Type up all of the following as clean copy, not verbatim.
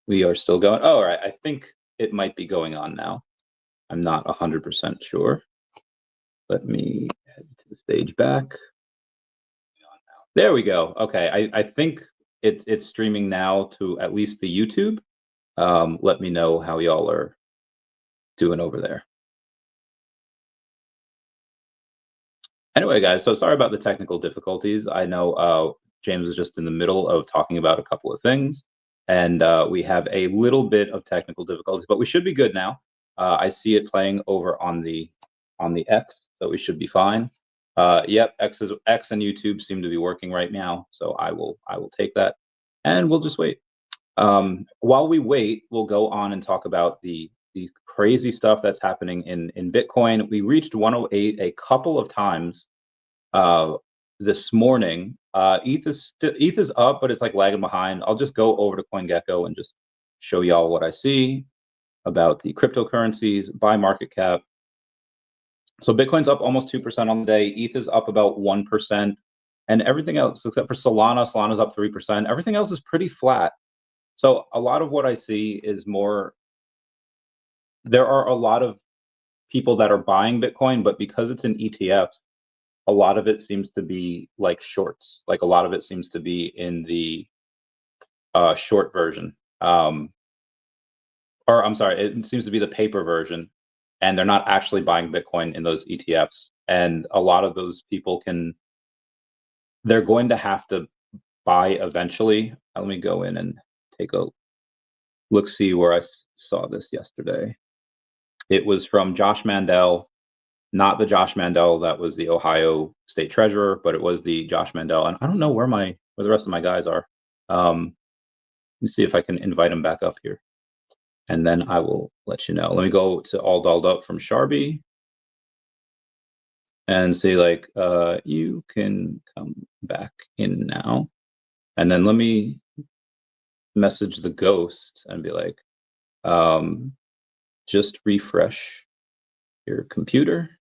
We are still going. Oh, all right. I think it might be going on now. I'm not 100% sure. Let me head to the stage back. There we go. Okay, I think it's streaming now to at least the YouTube. Let me know how y'all are doing over there. Anyway, guys, so sorry about the technical difficulties. I know James is just in the middle of talking about a couple of things, and we have a little bit of technical difficulties, but we should be good now. I see it playing over on the X, so we should be fine. Yep, X and YouTube seem to be working right now, so I will take that, and we'll just wait. While we wait, we'll go on and talk about the crazy stuff that's happening in Bitcoin. We reached 108 a couple of times this morning. ETH is up, but it's like lagging behind. I'll just go over to CoinGecko and just show y'all what I see about the cryptocurrencies by market cap. So Bitcoin's up almost 2% on the day. ETH is up about 1%, and everything else except for Solana's up 3%. Everything else is pretty flat. So a lot of what I see is more. There are a lot of people that are buying Bitcoin, but because it's an ETF, a lot of it seems to be like shorts. Like a lot of it seems to be in the short version. Or I'm sorry, it seems to be the paper version, and they're not actually buying Bitcoin in those ETFs. And a lot of those people they're going to have to buy eventually. Let me go in and take a look, see where I saw this yesterday. It was from Josh Mandel, not the Josh Mandel that was the Ohio State Treasurer, but it was the Josh Mandel. And I don't know where the rest of my guys are. Let me see if I can invite him back up here, and then I will let you know. Let me go to All Dolled Up from Sharby and say like, you can come back in now. And then let me message the ghost and be like, just refresh your computer,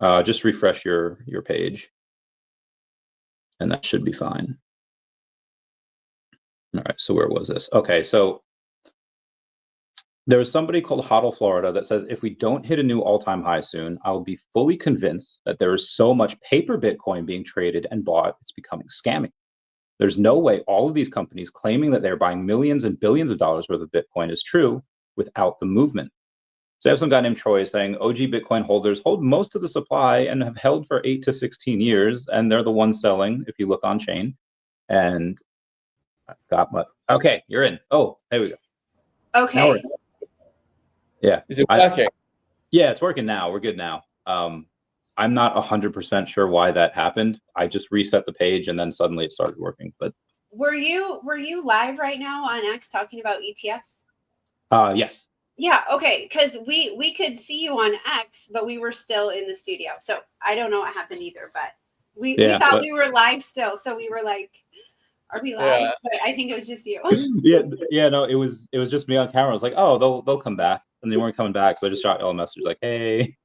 just refresh your page, and that should be fine. All right, so where was this? Okay, so there was somebody called Hodl Florida that says, if we don't hit a new all-time high soon, I'll be fully convinced that there is so much paper Bitcoin being traded and bought, it's becoming scammy. There's no way all of these companies claiming that they're buying millions and billions of dollars worth of Bitcoin is true without the movement. So I have some guy named Troy saying OG Bitcoin holders hold most of the supply and have held for 8 to 16 years, and they're the ones selling if you look on chain. And I got my okay, you're in. Oh, there we go. Okay. Yeah. Is it working? Yeah, it's working now. We're good now. I'm not 100% sure why that happened. I just reset the page and then suddenly it started working. But were you live right now on X talking about ETFs? Yes. Yeah, okay, because we could see you on X, but we were still in the studio. So I don't know what happened either, but we thought we were live still. So we were like, are we live? Yeah. But I think it was just you. yeah, no, it was just me on camera. I was like, oh, they'll come back. And they weren't coming back. So I just shot y'all a message like, hey.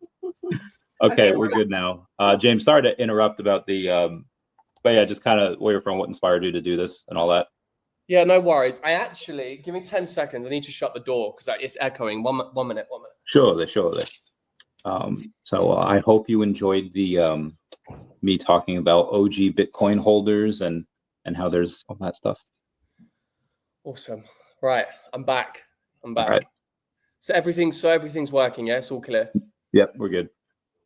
Okay, we're good now. James, sorry to interrupt about the but yeah, just kind of where you're from, what inspired you to do this and all that. Yeah, no worries. I actually, give me 10 seconds. I need to shut the door because it's echoing. One minute. Surely. So I hope you enjoyed the me talking about OG Bitcoin holders and how there's all that stuff. Awesome. Right, I'm back. All right. So everything's working. Yeah, it's all clear. Yep, we're good.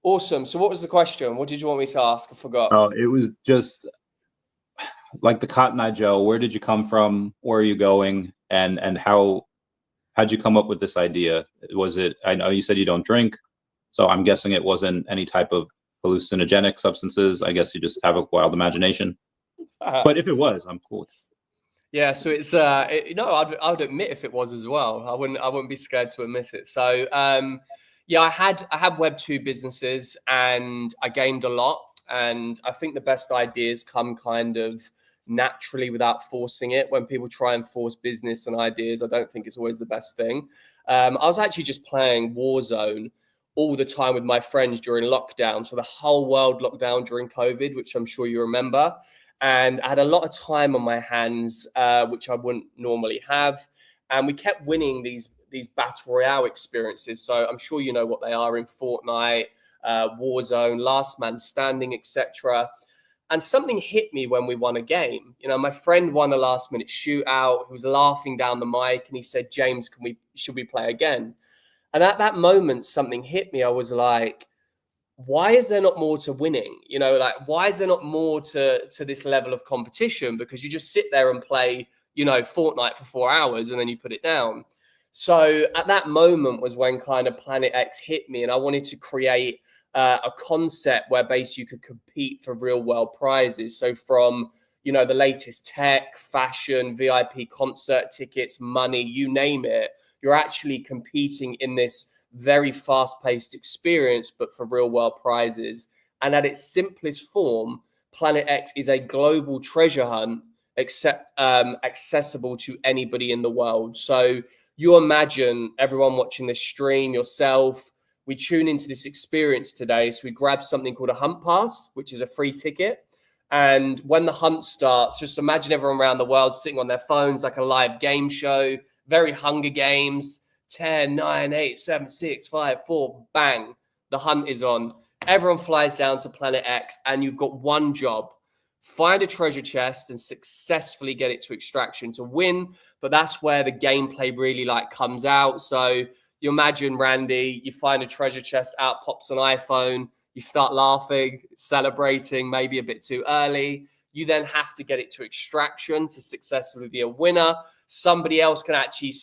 Awesome. So what was the question? What did you want me to ask? I forgot. Oh, it was just like the Cotton Eye Joe. Where did you come from? Where are you going? And how'd you come up with this idea? Was it? I know you said you don't drink, so I'm guessing it wasn't any type of hallucinogenic substances. I guess you just have a wild imagination. But if it was, I'm cool with it. Yeah, so it's I would admit if it was as well. I wouldn't be scared to admit it. So yeah, I had Web 2 businesses and I gamed a lot. And I think the best ideas come kind of naturally without forcing it. When people try and force business and ideas, I don't think it's always the best thing. I was actually just playing Warzone all the time with my friends during lockdown. So the whole world locked down during COVID, which I'm sure you remember. And I had a lot of time on my hands, which I wouldn't normally have. and we kept winning these battle royale experiences. So I'm sure you know what they are in Fortnite, Warzone, Last Man Standing, etc. And something hit me when we won a game. You know, my friend won a last minute shootout. He was laughing down the mic and he said, "James, should we play again?" And at that moment, something hit me. I was like, why is there not more to winning? You know, like, why is there not more to this level of competition? Because you just sit there and play, you know, Fortnite for 4 hours and then you put it down. So at that moment was when kind of Planet X hit me, and I wanted to create a concept where basically you could compete for real world prizes. So from, you know, the latest tech, fashion, VIP concert tickets, money, you name it, you're actually competing in this very fast-paced experience, but for real-world prizes. And at its simplest form, Planet X is a global treasure hunt, accessible to anybody in the world. So you imagine everyone watching this stream, yourself, we tune into this experience today. So we grab something called a hunt pass, which is a free ticket. And when the hunt starts, just imagine everyone around the world sitting on their phones like a live game show, very Hunger Games. 10, 9, 8, 7, 6, 5, 4, bang, the hunt is on. Everyone flies down to Planet X, and you've got one job: find a treasure chest and successfully get it to extraction to win. But that's where the gameplay really like comes out. So you imagine, Randy, you find a treasure chest, out pops an iPhone, you start laughing, celebrating, maybe a bit too early. You then have to get it to extraction to successfully be a winner. Somebody else can actually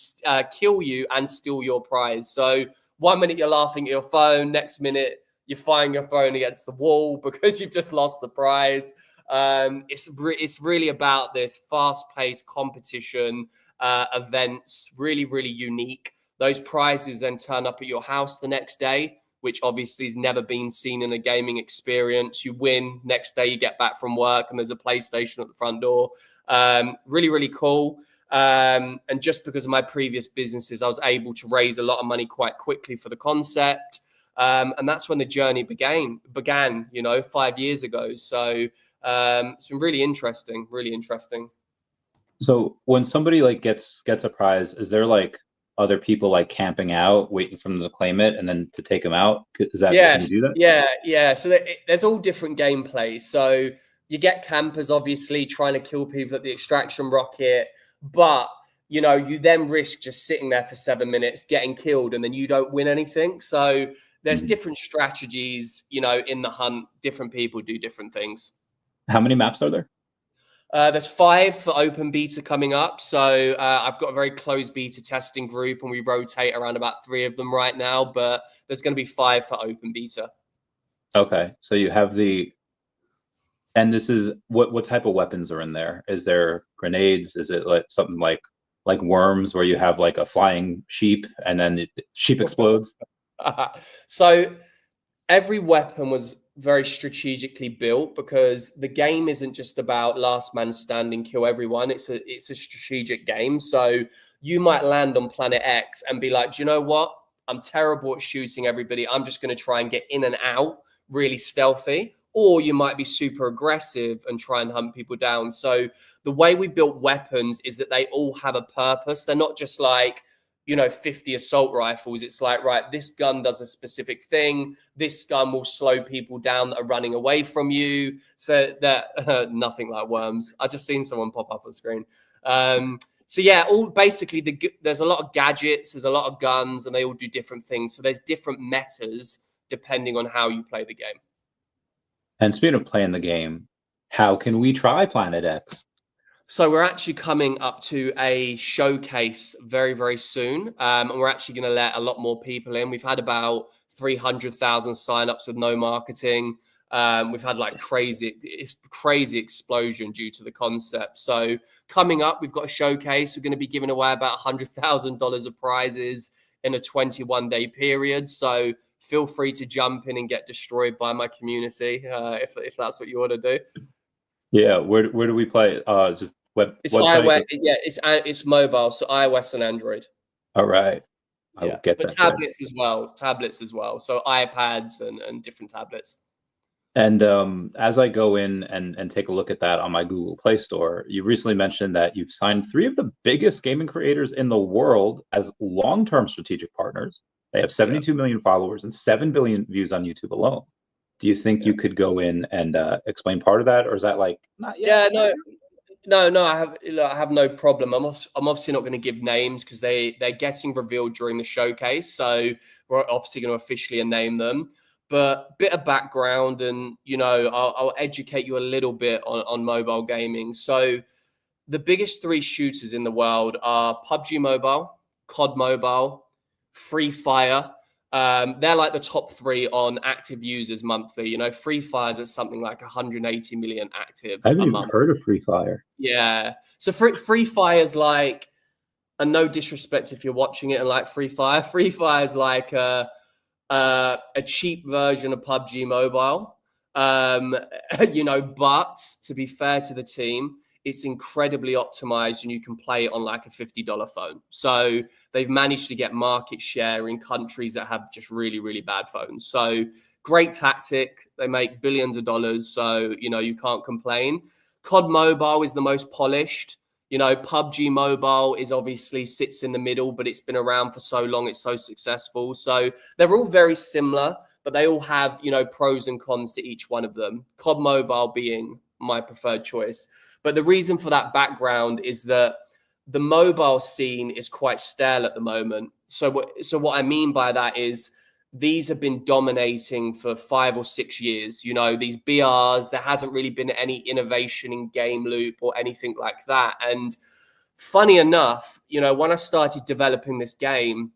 kill you and steal your prize. So 1 minute you're laughing at your phone, next minute you're firing your phone against the wall because you've just lost the prize. It's really about this fast-paced competition events, really, really unique. Those prizes then turn up at your house the next day, which obviously has never been seen in a gaming experience. You win, next day you get back from work and there's a PlayStation at the front door. Really, really cool. And just because of my previous businesses, I was able to raise a lot of money quite quickly for the concept. And that's when the journey began, you know, 5 years ago. So it's been really interesting, really interesting. So when somebody like gets a prize, is there like other people like camping out, waiting for them to claim it and then to take them out? Is that, yes, can you do that? Yeah. So there's all different gameplays. So you get campers obviously trying to kill people at the extraction rocket, but you know, you then risk just sitting there for 7 minutes, getting killed, and then you don't win anything. So there's different strategies, you know, in the hunt. Different people do different things. How many maps are there? There's 5 for open beta coming up. So I've got a very close beta testing group, and we rotate around about 3 of them right now, but there's going to be 5 for open beta. Okay. So you have and this is what type of weapons are in there? Is there grenades? Is it like something like Worms, where you have like a flying sheep and then sheep explodes? So every weapon was very strategically built, because the game isn't just about last man standing, kill everyone. It's a strategic game. So you might land on Planet X and be like, do you know what? I'm terrible at shooting everybody. I'm just going to try and get in and out really stealthy. Or you might be super aggressive and try and hunt people down. So the way we built weapons is that they all have a purpose. They're not just like, you know, 50 assault rifles. It's like, right, this gun does a specific thing. This gun will slow people down that are running away from you. So that nothing like Worms. I just seen someone pop up on screen. So yeah, all basically there's a lot of gadgets, there's a lot of guns, and they all do different things. So there's different metas depending on how you play the game. And speaking of playing the game, how can we try Planet X? So we're actually coming up to a showcase very, very soon. And we're actually going to let a lot more people in. We've had about 300,000 signups with no marketing. We've had like crazy explosion due to the concept. So coming up, we've got a showcase. We're going to be giving away about $100,000 of prizes in a 21-day period. So feel free to jump in and get destroyed by my community if that's what you want to do. Yeah, where do we play? Just web. It's iOS. Yeah, it's mobile, so iOS and Android. All right, I will get but that. Tablets as well. So iPads and different tablets. And as I go in and take a look at that on my Google Play Store, you recently mentioned that you've signed 3 of the biggest gaming creators in the world as long-term strategic partners. They have 72 million followers and 7 billion views on YouTube alone. Do you think you could go in and explain part of that, or is that like not yet? Yeah, no. I have no problem. I'm obviously not going to give names because they're getting revealed during the showcase, so we're obviously going to officially name them. But bit of background, and I'll educate you a little bit on mobile gaming. So the biggest 3 shooters in the world are PUBG Mobile, COD Mobile, Free Fire. They're like the top 3 on active users monthly. Free Fire's at something like 180 million active I haven't a even month. heard of Free Fire. Yeah. So Free Fire's like, and no disrespect if you're watching it and like Free Fire. Free Fire's like a cheap version of PUBG Mobile. But to be fair to the team, it's incredibly optimized and you can play it on like a $50 phone. So they've managed to get market share in countries that have just really, really bad phones. So great tactic. They make billions of dollars. So, you can't complain. COD Mobile is the most polished. PUBG Mobile is obviously sits in the middle, but it's been around for so long. It's so successful. So they're all very similar, but they all have, pros and cons to each one of them. COD Mobile being my preferred choice. But the reason for that background is that the mobile scene is quite stale at the moment. So what I mean by that is these have been dominating for 5 or 6 years. These BRs, there hasn't really been any innovation in game loop or anything like that. And funny enough, when I started developing this game,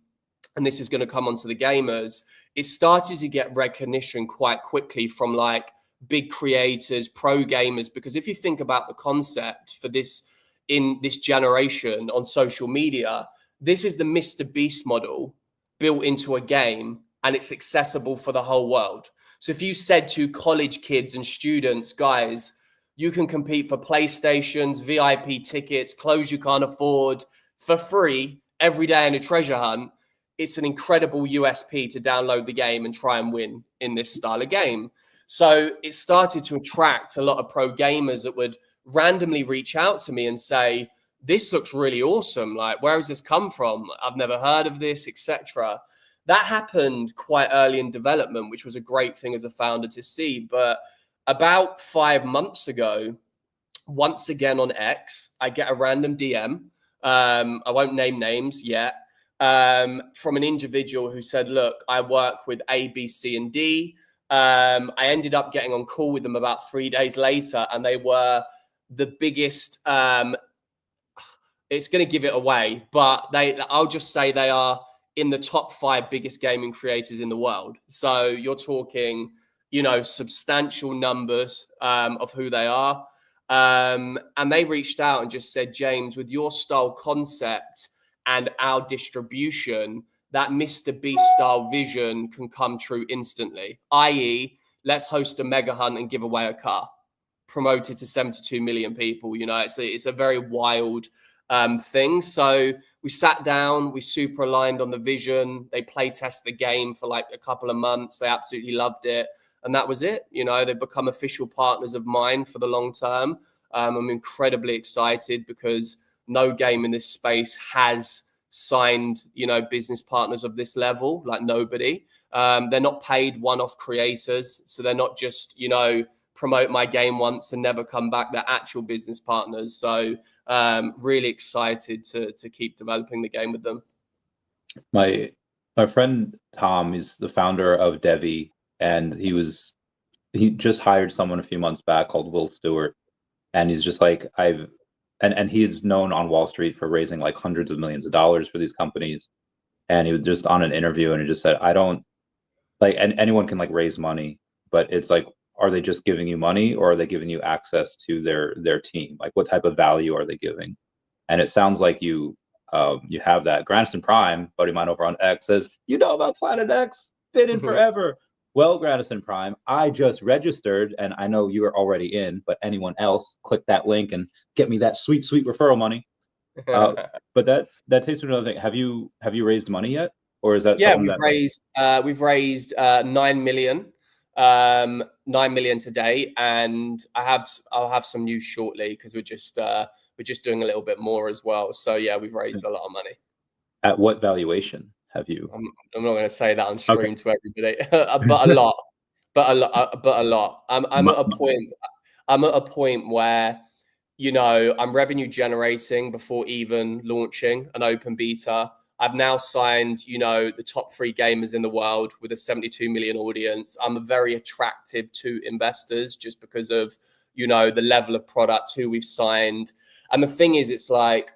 and this is going to come onto the gamers, it started to get recognition quite quickly from like big creators, pro gamers, because if you think about the concept for this in this generation on social media, this is the Mr. Beast model built into a game, and it's accessible for the whole world. So if you said to college kids and students, guys, you can compete for PlayStations, VIP tickets, clothes you can't afford for free every day in a treasure hunt, it's an incredible USP to download the game and try and win in this style of game. So it started to attract a lot of pro gamers that would randomly reach out to me and say, this looks really awesome. Like, where has this come from? I've never heard of this, etc. That happened quite early in development, which was a great thing as a founder to see. But about 5 months ago, once again on X, I get a random DM. I won't name names yet. From an individual who said, look, I work with A, B, C, and D. I ended up getting on call with them about 3 days later, and they were the biggest. It's going to give it away, but I'll just say they are in the top 5 biggest gaming creators in the world. So you're talking, substantial numbers of who they are. And they reached out and just said, James, with your style concept and our distribution, that Mr. Beast style vision can come true instantly. i.e., let's host a mega hunt and give away a car. Promoted to 72 million people. It's a very wild thing. So we sat down, we super aligned on the vision. They play test the game for like a couple of months. They absolutely loved it. And that was it. They've become official partners of mine for the long term. I'm incredibly excited because no game in this space has signed, business partners of this level, like nobody. They're not paid one-off creators. So they're not just, promote my game once and never come back. They're actual business partners. So really excited to keep developing the game with them. My friend Tom is the founder of DEVVE, and he just hired someone a few months back called Will Stewart, and he's just like, and he's known on Wall Street for raising like hundreds of millions of dollars for these companies. And he was just on an interview and he just said, I don't like, and anyone can like raise money, but it's like, are they just giving you money, or are they giving you access to their team? Like, what type of value are they giving? And it sounds like you have that. Grandison Prime, buddy of mine over on X, says, about Planet X? Been in forever. Well, Grandison Prime, I just registered, and I know you are already in, but anyone else, click that link and get me that sweet, sweet referral money. But that takes me to another thing. Have you raised money yet, or is that something we've raised 9 million. 9 9 million today, and I'll have some news shortly because we're just doing a little bit more as well. So yeah, we've raised a lot of money. At what valuation have you? I'm not going to say that on stream to everybody, but a lot, but a lot. I'm at a point. I'm at a point where, you know, I'm revenue generating before even launching an open beta. I've now signed, you know, the top 3 gamers in the world with a 72 million audience. I'm very attractive to investors just because of, you know, the level of product, who we've signed. And the thing is, it's like,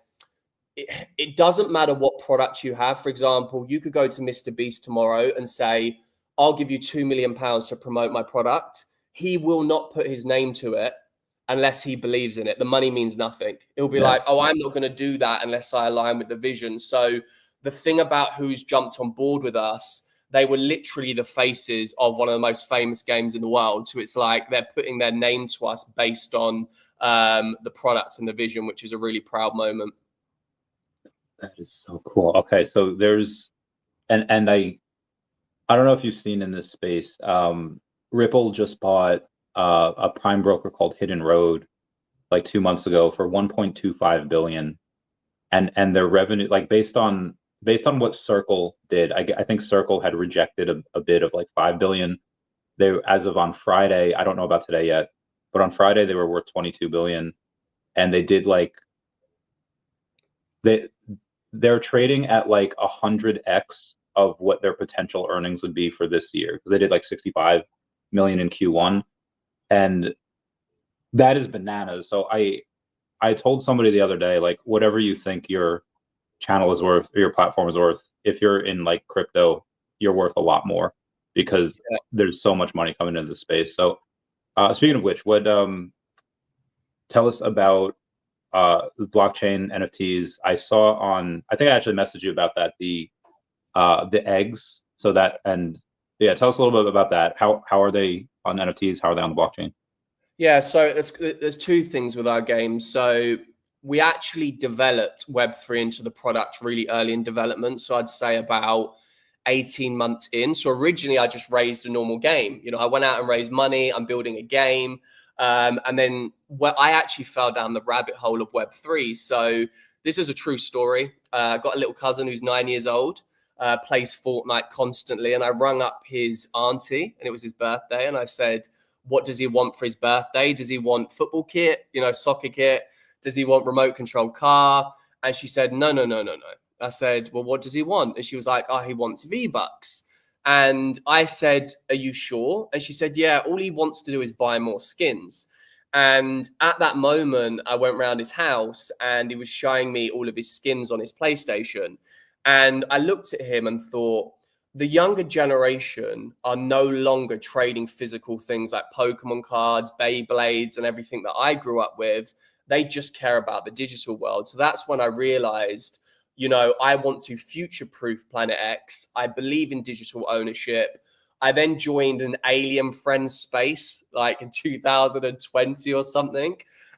it doesn't matter what product you have. For example, you could go to Mr. Beast tomorrow and say, I'll give you £2 million to promote my product. He will not put his name to it unless he believes in it. The money means nothing. It'll be like, oh, I'm not going to do that unless I align with the vision. So the thing about who's jumped on board with us, they were literally the faces of one of the most famous games in the world. So it's like they're putting their name to us based on the products and the vision, which is a really proud moment. That is so cool. Okay, so there's, and I don't know if you've seen in this space, Ripple just bought a prime broker called Hidden Road like 2 months ago for 1.25 billion, and their revenue, like based on what Circle did, I think Circle had rejected a bid of like 5 billion. They, as of on Friday, I don't know about today yet, but on Friday they were worth 22 billion, and they did like they're trading at like 100x of what their potential earnings would be for this year, because they did like 65 million in Q1, and that is bananas. So I told somebody the other day, like, whatever you think your channel is worth or your platform is worth, if you're in like crypto, you're worth a lot more, because there's so much money coming into the space. So speaking of which, what tell us about blockchain NFTs. I saw I think I actually messaged you about that, the eggs. So that, and yeah, tell us a little bit about that. How are they on NFTs? How are they on the blockchain? Yeah, so there's 2 things with our games. So we actually developed Web3 into the product really early in development. So I'd say about 18 months in. So originally I just raised a normal game. You know, I went out and raised money. I'm building a game. And then I actually fell down the rabbit hole of Web3. So this is a true story. Got a little cousin who's 9 years old, plays Fortnite constantly. And I rung up his auntie, and it was his birthday. And I said, what does he want for his birthday? Does he want football kit, you know, soccer kit? Does he want remote control car? And she said, no. I said, well, what does he want? And she was like, oh, he wants V-Bucks. And I said, are you sure? And she said, yeah, all he wants to do is buy more skins. And at that moment, I went around his house and he was showing me all of his skins on his PlayStation. And I looked at him and thought, the younger generation are no longer trading physical things like Pokemon cards, Beyblades, and everything that I grew up with. They just care about the digital world. So that's when I realized, you know, I want to future-proof Planet X. I believe in digital ownership. I then joined an Alien Friends space like in 2020 or something.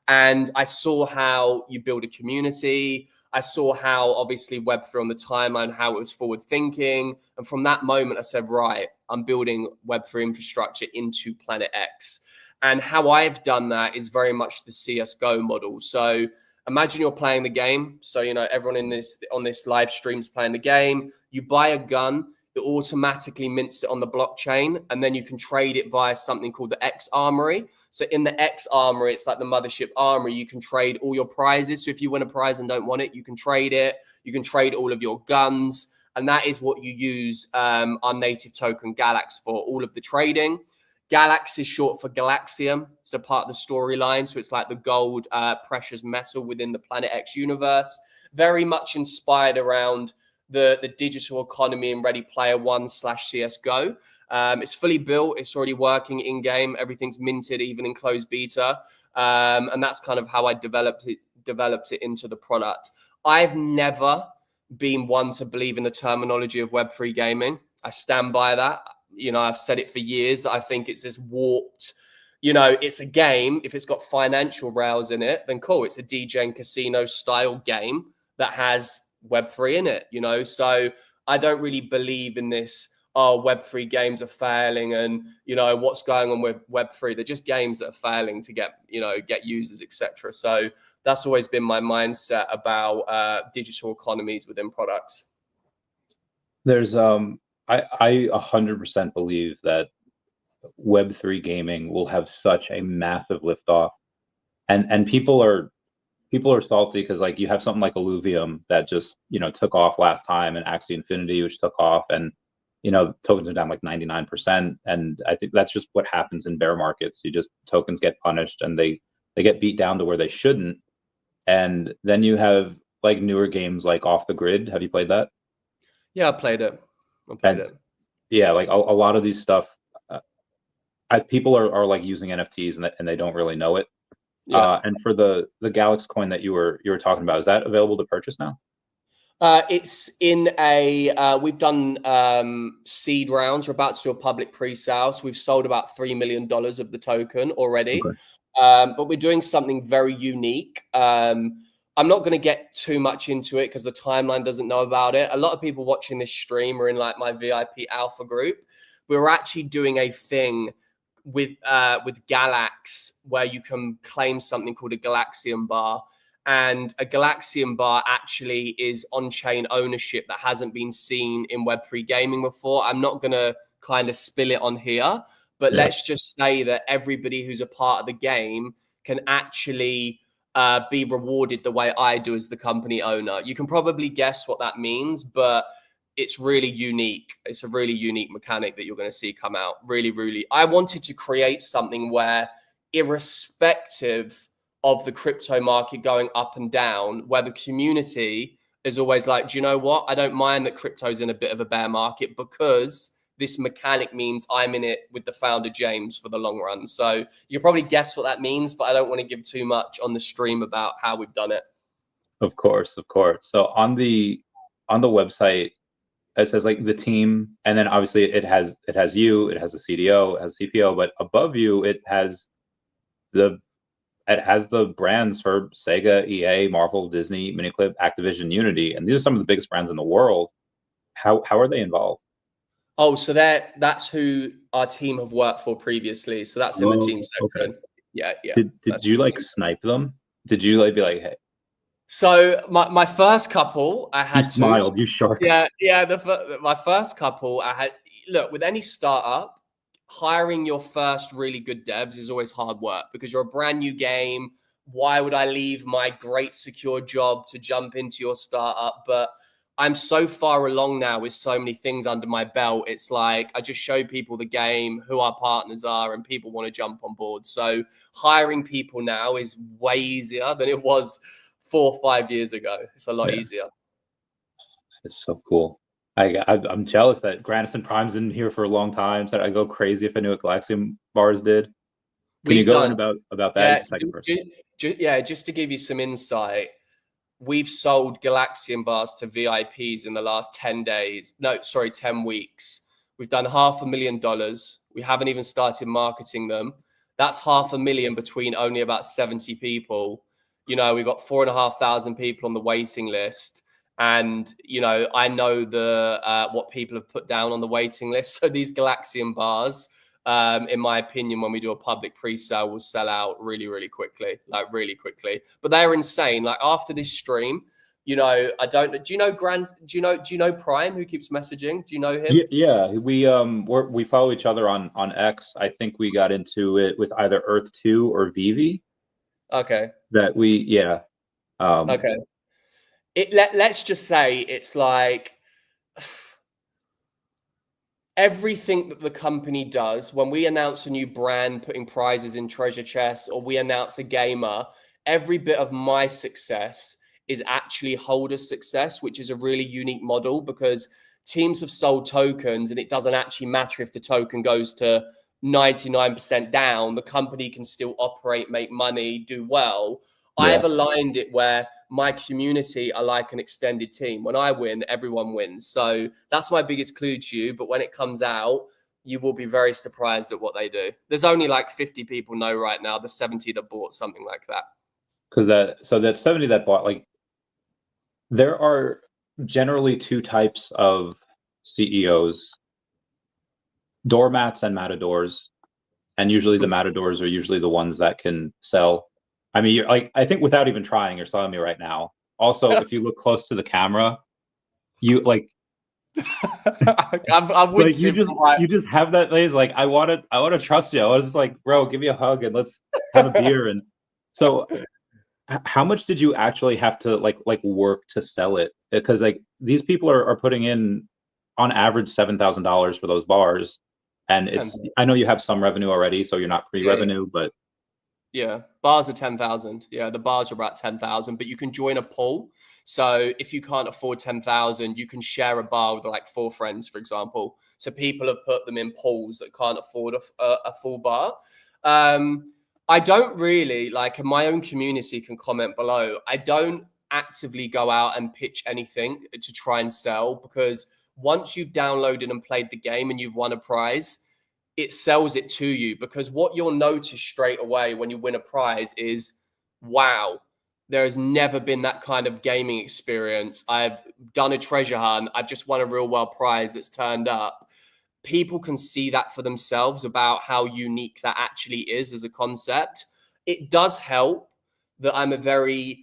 And I saw how you build a community. I saw how obviously Web3 on the timeline, how it was forward thinking. And from that moment, I said, right, I'm building Web3 infrastructure into Planet X. And how I've done that is very much the CSGO model. So imagine you're playing the game. So, you know, everyone on this live stream is playing the game. You buy a gun, it automatically mints it on the blockchain, and then you can trade it via something called the X Armory. So in the X Armory, it's like the mothership armory. You can trade all your prizes. So if you win a prize and don't want it, you can trade it. You can trade all of your guns. And that is what you use our native token Galax for, all of the trading. Galax is short for Galaxium. It's a part of the storyline. So it's like the gold precious metal within the Planet X universe. Very much inspired around the digital economy in Ready Player One / CSGO. It's fully built. It's already working in game. Everything's minted, even in closed beta. And that's kind of how I developed it into the product. I've never been one to believe in the terminology of Web3 gaming. I stand by that. You know, I've said it for years. I think it's this warped, you know, it's a game. If it's got financial rails in it, then cool. It's a DJ and casino style game that has Web3 in it, you know? So I don't really believe in this oh, Web3 games are failing, and what's going on with Web3. They're just games that are failing to get users, etc. So that's always been my mindset about digital economies within products. There's I 100% believe that Web3 gaming will have such a massive liftoff, and people are salty because like you have something like Illuvium that just took off last time, and Axie Infinity, which took off, and tokens are down like 99%, and I think that's just what happens in bear markets. Tokens get punished and they get beat down to where they shouldn't, and then you have like newer games like Off the Grid. Have you played that? Yeah, I played it. Yeah, like a lot of these stuff, people are like using NFTs and they don't really know it. Yeah. And for the Galaxy coin that you were talking about, is that available to purchase now? It's in a we've done seed rounds. We're about to do a public pre-sale, so we've sold about $3 million of the token already. Okay. But we're doing something very unique. I'm not going to get too much into it because the timeline doesn't know about it. A lot of people watching this stream are in like my VIP alpha group. We're actually doing a thing with Galax where you can claim something called a Galaxian bar. And a Galaxian bar actually is on-chain ownership that hasn't been seen in Web3 gaming before. I'm not going to kind of spill it on here, but let's just say that everybody who's a part of the game can actually be rewarded the way I do as the company owner. You can probably guess what that means, but it's really unique. It's a really unique mechanic that you're going to see come out. Really, really. I wanted to create something where, irrespective of the crypto market going up and down, where the community is always like, do you know what? I don't mind that crypto's in a bit of a bear market because this mechanic means I'm in it with the founder, James, for the long run. So you probably guess what that means, but I don't want to give too much on the stream about how we've done it. Of course, of course. So on the website, it says like the team, and then obviously it has you, it has a CDO, it has a CPO, but above you it has the brands for Sega, EA, Marvel, Disney, Miniclip, Activision, Unity, and these are some of the biggest brands in the world. How are they involved? Oh, so that's who our team have worked for previously. So that's in the team section. Okay. Yeah. Did you like snipe them? Did you like be like, hey? So my first couple, I had. You smiled. You shark. Yeah. My first couple, I had. Look, with any startup, hiring your first really good devs is always hard work because you're a brand new game. Why would I leave my great secure job to jump into your startup? But I'm so far along now with so many things under my belt. It's like I just show people the game, who our partners are, and people want to jump on board. So hiring people now is way easier than it was 4 or 5 years ago. It's a lot easier. It's so cool. I'm jealous that Grandison Prime's been here for a long time. So I'd go crazy if I knew what Galaxian bars did. Can you go in about that? Yeah, second person. Just to give you some insight, we've sold Galaxian bars to VIPs in the last 10 days. No, sorry, 10 weeks. We've done $500,000. We haven't even started marketing them. That's $500,000 between only about 70 people. We've got 4,500 people on the waiting list. And, I know what people have put down on the waiting list. So these Galaxian bars, in my opinion, when we do a public pre-sale, will sell out really, really quickly, But they're insane. Like after this stream, do you know Prime, who keeps messaging? Do you know him? Yeah. We follow each other on X. I think we got into it with either Earth2 or VeVe. Okay. Okay. Let's just say it's like everything that the company does when we announce a new brand, putting prizes in treasure chests, or we announce a gamer, every bit of my success is actually holder's success, which is a really unique model because teams have sold tokens and it doesn't actually matter if the token goes to 99% down, the company can still operate, make money, do well. I have aligned it where my community are like an extended team. When I win, everyone wins. So that's my biggest clue to you. But when it comes out, you will be very surprised at what they do. There's only like 50 people know right now, the 70 that bought something like that. Because that 70 that bought, like, there are generally two types of CEOs doormats and matadors, and usually the matadors are usually the ones that can sell. I mean, you're like, I think without even trying, you're selling me right now. Also, if you look close to the camera, you like I would like you just have that face. Like I want to trust you. I was just like, bro, give me a hug and let's have a beer. And so, how much did you actually have to like work to sell it? Because like these people are putting in on average $7,000 for those bars, and it's I know you have some revenue already, so you're not pre-revenue, but yeah, bars are 10,000. Yeah, the bars are about 10,000, but you can join a pool. So if you can't afford 10,000, you can share a bar with like 4 friends, for example. So people have put them in pools that can't afford a full bar. I don't really like, and my own community can comment below. I don't actively go out and pitch anything to try and sell, because once you've downloaded and played the game and you've won a prize, it sells it to you. Because what you'll notice straight away when you win a prize is, wow, there has never been that kind of gaming experience. I've done a treasure hunt. I've just won a real world prize that's turned up. People can see that for themselves about how unique that actually is as a concept. It does help that I'm a very,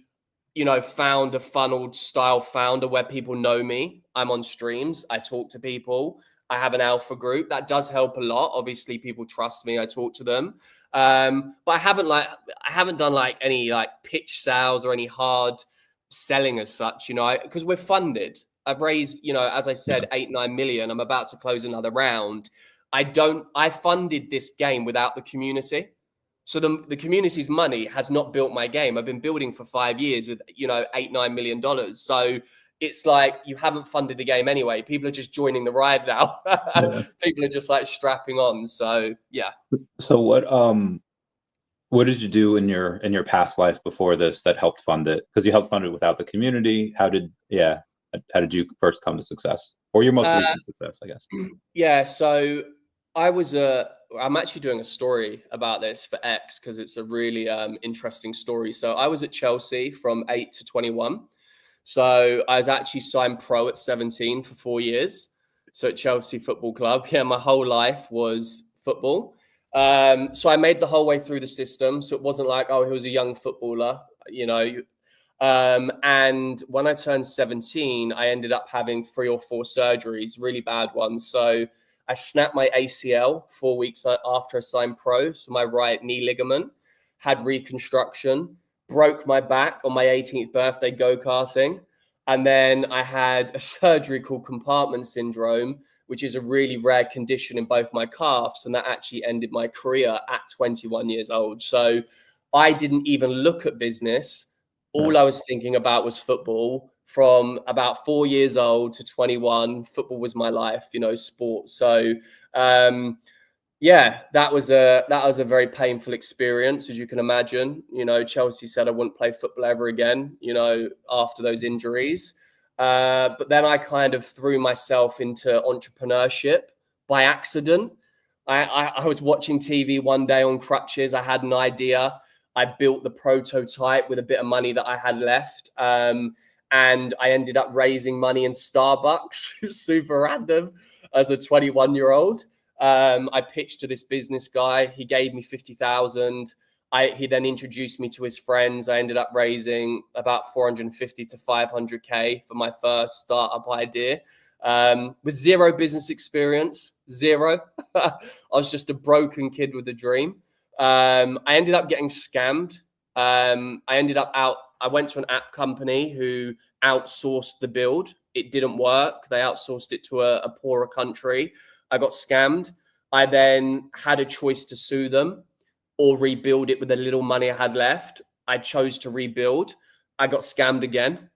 founder funneled style founder where people know me. I'm on streams. I talk to people. I have an alpha group. That does help a lot. Obviously, people trust me. I talk to them. But I haven't done like any like pitch sales or any hard selling as such, because we're funded. I've raised, as I said, 8-9 million. I'm about to close another round. I funded this game without the community. So the community's money has not built my game. I've been building for 5 years with, $8-9 million. So it's like you haven't funded the game anyway. People are just joining the ride now. People are just like strapping on. So yeah. So what did you do in your past life before this that helped fund it? Because you helped fund it without the community. How did you first come to success, or your most recent success, I guess? Yeah. So I'm actually doing a story about this for X because it's a really interesting story. So I was at Chelsea from 8 to 21. So I was actually signed pro at 17 for 4 years. So at Chelsea Football Club, my whole life was football. So I made the whole way through the system. So it wasn't like, oh, he was a young footballer, and when I turned 17, I ended up having 3 or 4 surgeries, really bad ones. So I snapped my ACL 4 weeks after I signed pro. So my right knee ligament, had reconstruction, broke my back on my 18th birthday go-karting. And then I had a surgery called compartment syndrome, which is a really rare condition in both my calves. And that actually ended my career at 21 years old. So I didn't even look at business. All I was thinking about was football. From about 4 years old to 21, football was my life, sport. So, that was a very painful experience, as you can imagine. Chelsea said I wouldn't play football ever again, after those injuries. But then I kind of threw myself into entrepreneurship by accident. I was watching TV one day on crutches. I had an idea. I built the prototype with a bit of money that I had left. And I ended up raising money in Starbucks, super random, as a 21-year-old. I pitched to this business guy. He gave me 50,000. He then introduced me to his friends. I ended up raising about 450 to 500K for my first startup idea, with zero business experience, zero. I was just a broken kid with a dream. I ended up getting scammed. I went to an app company who outsourced the build. It didn't work. They outsourced it to a poorer country. I got scammed. I then had a choice to sue them or rebuild it with the little money I had left. I chose to rebuild. I got scammed again.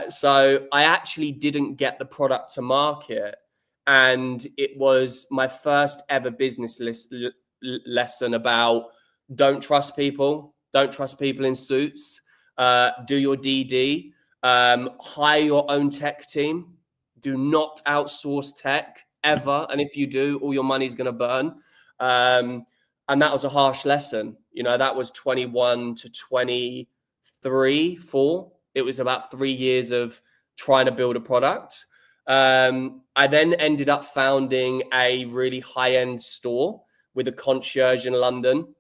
So I actually didn't get the product to market. And it was my first ever business lesson about don't trust people. Don't trust people in suits. Do your DD. Hire your own tech team. Do not outsource tech ever. And if you do, all your money's going to burn. And that was a harsh lesson. That was 21 to 23, 4. It was about 3 years of trying to build a product. I then ended up founding a really high-end store with a concierge in London.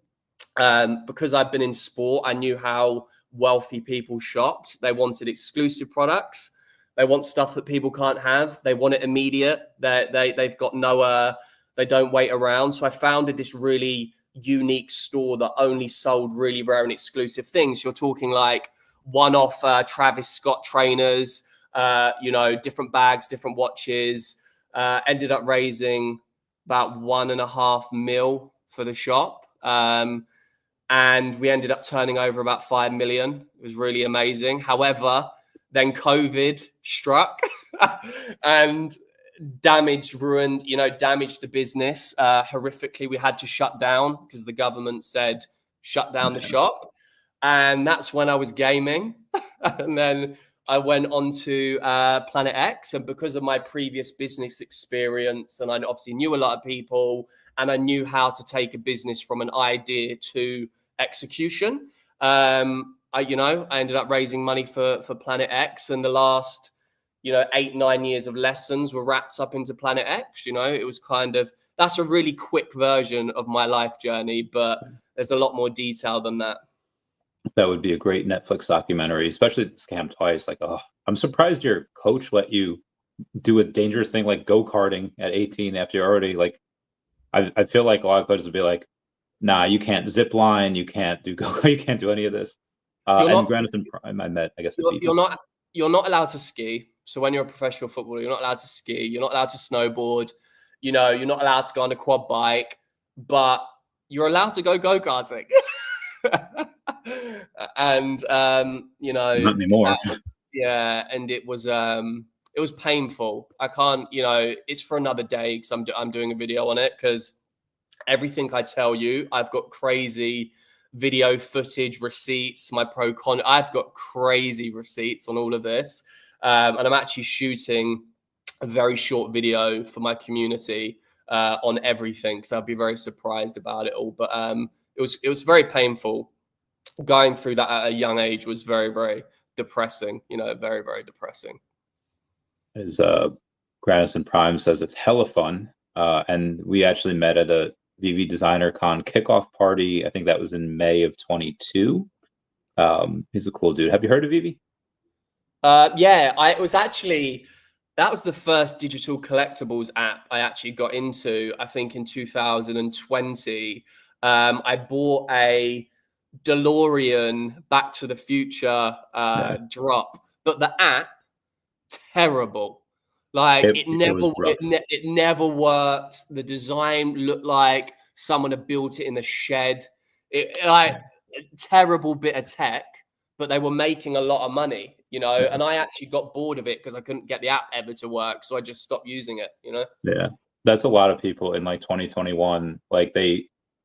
Because I've been in sport, I knew how wealthy people shopped. They wanted exclusive products. They want stuff that people can't have. They want it immediate. They've got no, they don't wait around. So I founded this really unique store that only sold really rare and exclusive things. You're talking like one-off Travis Scott trainers, you know, different bags, different watches. Ended up raising about 1.5 mil for the shop. And we ended up turning over about 5 million. It was really amazing. However, then COVID struck and ruined the business horrifically. We had to shut down because the government said shut down the shop. And that's when I was gaming. And then I went on to Planet X. And because of my previous business experience, and I obviously knew a lot of people, and I knew how to take a business from an idea to execution, I ended up raising money for Planet X. And the last, 8-9 years of lessons were wrapped up into Planet X. It was that's a really quick version of my life journey, but there's a lot more detail than that. That would be a great Netflix documentary, especially the scam twice. Like, oh, I'm surprised your coach let you do a dangerous thing like go-karting at 18 after you're already like, I feel like a lot of coaches would be like, nah, you can't zip line, you can't do you can't do any of this. And Grandison Prime, I met, I guess. You're not allowed to ski. So when you're a professional footballer, you're not allowed to ski. You're not allowed to snowboard. You're not allowed to go on a quad bike, but you're allowed to go go-karting. And not anymore. Yeah, and it was painful. I can't, it's for another day because I'm doing a video on it, because everything I tell you, I've got crazy video footage, receipts, I've got crazy receipts on all of this. And I'm actually shooting a very short video for my community on everything. So I'll be very surprised about it all. But it was very painful. Going through that at a young age was very, very depressing, very, very depressing. As Grandison Prime says, it's hella fun. And we actually met at a VeVe Designer Con kickoff party. I think that was in May of 22. He's a cool dude. Have you heard of VeVe? Yeah, that was the first digital collectibles app I actually got into, I think in 2020. I bought a DeLorean Back to the Future drop, but the app, terrible. Like it never worked. The design looked like someone had built it in the shed. Terrible bit of tech, but they were making a lot of money, and I actually got bored of it because I couldn't get the app ever to work. So I just stopped using it, Yeah. That's a lot of people in like 2021. Like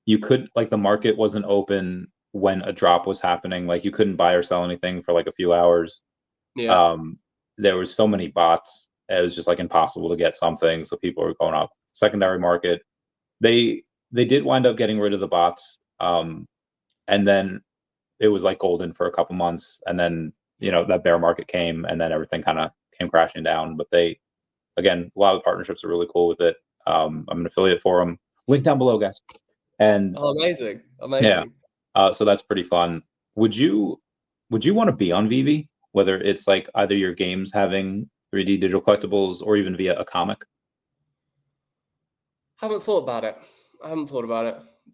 you could, like, the market wasn't open when a drop was happening. Like you couldn't buy or sell anything for like a few hours. Yeah. There was so many bots. It was just like impossible to get something. So people were going up secondary market. They did wind up getting rid of the bots. And then it was like golden for a couple months. And then, that bear market came, and then everything kind of came crashing down. But again, a lot of the partnerships are really cool with it. I'm an affiliate for them. Link down below, guys. And amazing. Yeah. So that's pretty fun. Would you want to be on VeVe? Whether it's like either your games having 3D digital collectibles or even via a comic? I haven't thought about it,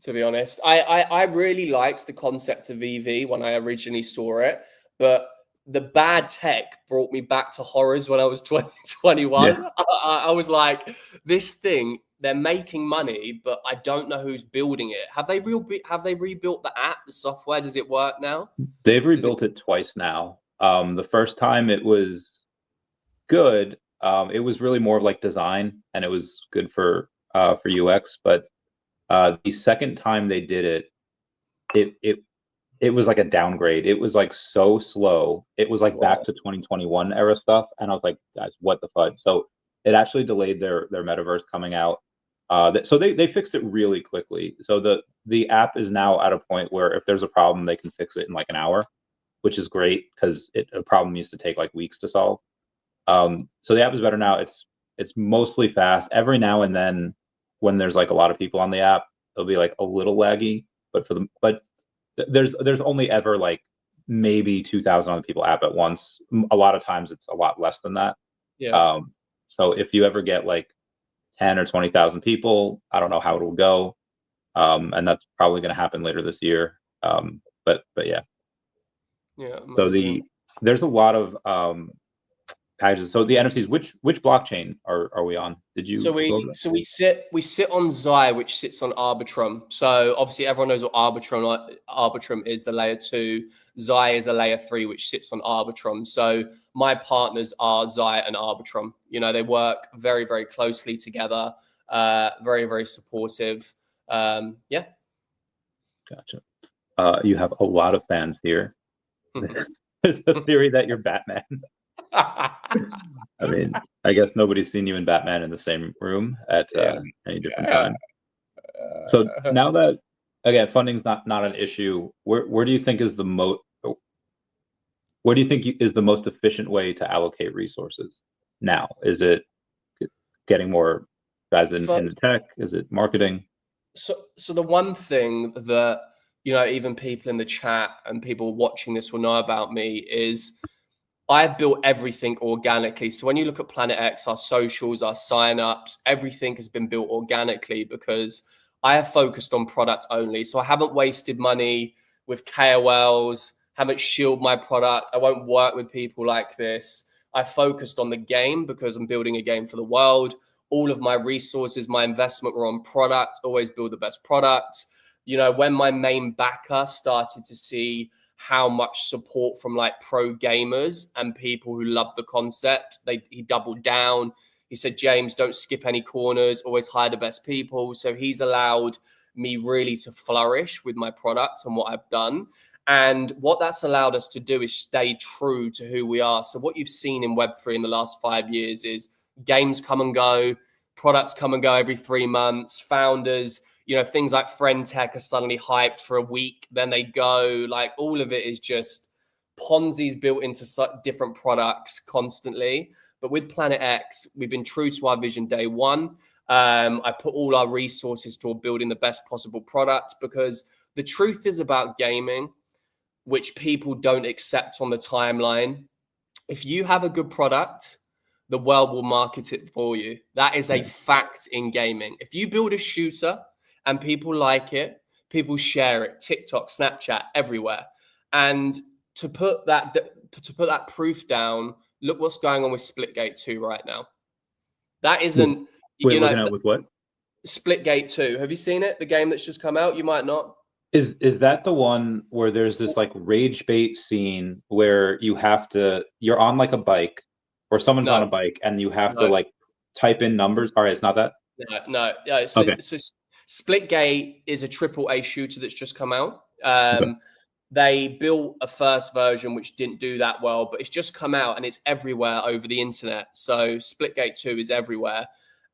to be honest. I really liked the concept of VeVe when I originally saw it, but the bad tech brought me back to horrors when I was 21. Yeah. I was like, this thing, they're making money, but I don't know who's building it. Have they rebuilt the app, the software? Does it work now? They've rebuilt it twice now. The first time it was good. It was really more of like design, and it was good for UX. But the second time they did it was like a downgrade. It was like so slow. It was like back to 2021 era stuff, and I was like, guys, what the fudge? So it actually delayed their metaverse coming out. So they fixed it really quickly. So the app is now at a point where if there's a problem, they can fix it in like an hour, which is great because a problem used to take like weeks to solve. So the app is better now. It's mostly fast. Every now and then, when there's like a lot of people on the app, it'll be like a little laggy. But there's only ever like maybe 2,000 other people app at once. A lot of times it's a lot less than that. Yeah. So if you ever get like 10 or 20,000 people, I don't know how it will go. And that's probably going to happen later this year. But yeah. Yeah. So there's a lot of packages. So the NFTs, which blockchain are we on? Did you? So we sit on Zai, which sits on Arbitrum. So obviously everyone knows what Arbitrum is, the layer 2. Zai is a layer 3, which sits on Arbitrum. So my partners are Zai and Arbitrum. You know, they work very, very closely together. Very, very supportive. Yeah. Gotcha. You have a lot of fans here. There's a theory that you're Batman. I mean, I guess nobody's seen you and Batman in the same room at any different time. So now that, again, funding's not an issue, where do you think is the most efficient way to allocate resources now? Is it getting more guys in the tech? Is it marketing? So the one thing that, you know, even people in the chat and people watching this will know about me is I've built everything organically. So when you look at Planet X, our socials, our signups, everything has been built organically because I have focused on product only. So I haven't wasted money with KOLs, haven't shielded my product. I won't work with people like this. I focused on the game because I'm building a game for the world. All of my resources, my investment were on product, always build the best product. You know, when my main backer started to see how much support from like pro gamers and people who love the concept, he doubled down. He said, James, don't skip any corners, always hire the best people. So he's allowed me really to flourish with my product and what I've done. And what that's allowed us to do is stay true to who we are. So what you've seen in Web3 in the last 5 years is games come and go, products come and go every 3 months, founders, you know, things like Friend Tech are suddenly hyped for a week, then they go. Like, all of it is just Ponzi's built into different products constantly. But with Planet X, we've been true to our vision day one. I put all our resources toward building the best possible product because the truth is about gaming, which people don't accept on the timeline. If you have a good product, the world will market it for you. That is a fact in gaming. If you build a shooter and people like it, people share it, TikTok, Snapchat, everywhere. And to put that proof down, look what's going on with Splitgate 2 right now. That isn't, you know, with what? Splitgate 2. Have you seen it? The game that's just come out? You might not. Is that the one where there's this like rage bait scene where you're on like a bike or someone's on a bike and you have to like type in numbers? All right, it's not that? No. Yeah, so Splitgate is a AAA shooter that's just come out. They built a first version which didn't do that well, but it's just come out and it's everywhere over the internet. So Splitgate 2 is everywhere.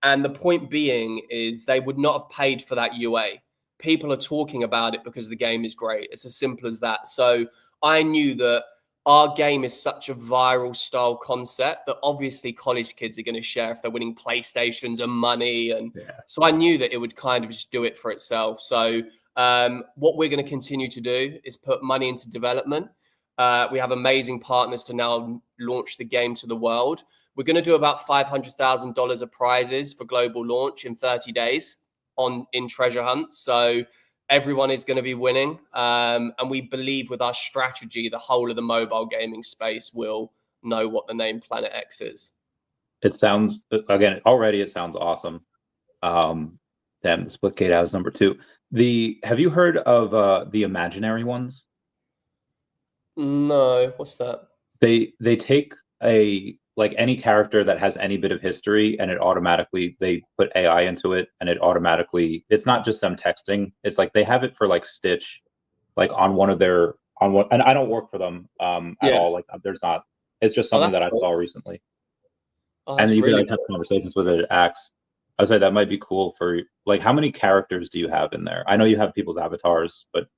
And the point being is they would not have paid for that UA. People are talking about it because the game is great. It's as simple as that. So I knew that our game is such a viral style concept that obviously college kids are going to share if they're winning PlayStations and money. And so I knew that it would kind of just do it for itself. So what we're going to continue to do is put money into development. We have amazing partners to now launch the game to the world. We're going to do about $500,000 of prizes for global launch in 30 days in Treasure Hunt. So everyone is going to be winning. And we believe with our strategy, the whole of the mobile gaming space will know what the name Planet X is. It sounds, again, already it sounds awesome. Damn, the Splitgate house number 2. Have you heard of the imaginary ones? No, what's that? They take any character that has any bit of history and they put AI into it and it's not just them texting. It's like they have it for like Stitch, like on one, and I don't work for them at all. Like it's just something that I saw recently. And then you can have conversations with it at Axe. I would say that might be cool for, like, how many characters do you have in there? I know you have people's avatars, but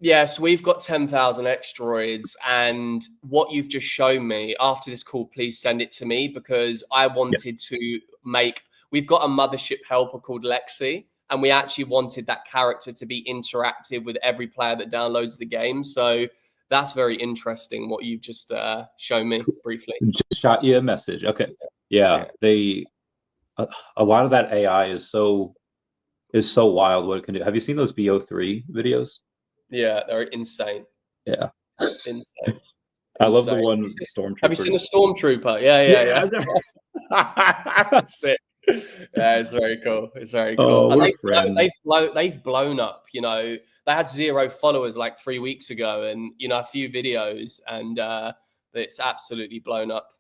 Yeah, so we've got 10,000 extroids, and what you've just shown me after this call, please send it to me, because I wanted to make, we've got a mothership helper called Lexi, and we actually wanted that character to be interactive with every player that downloads the game. So that's very interesting what you've just shown me briefly. Just shot you a message. Okay. Yeah. They, a lot of that AI is so wild what it can do. Have you seen those VO3 videos? Yeah, they're insane. Yeah. Insane. I love the one with the Stormtrooper. Have you seen the Stormtrooper? Yeah. That's it. Yeah, it's very cool. It's very cool. They've blown up. You know, they had 0 followers like 3 weeks ago, and you know, a few videos, and it's absolutely blown up.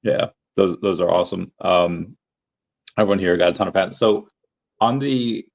Yeah, those are awesome. Everyone here got a ton of patents. So on the,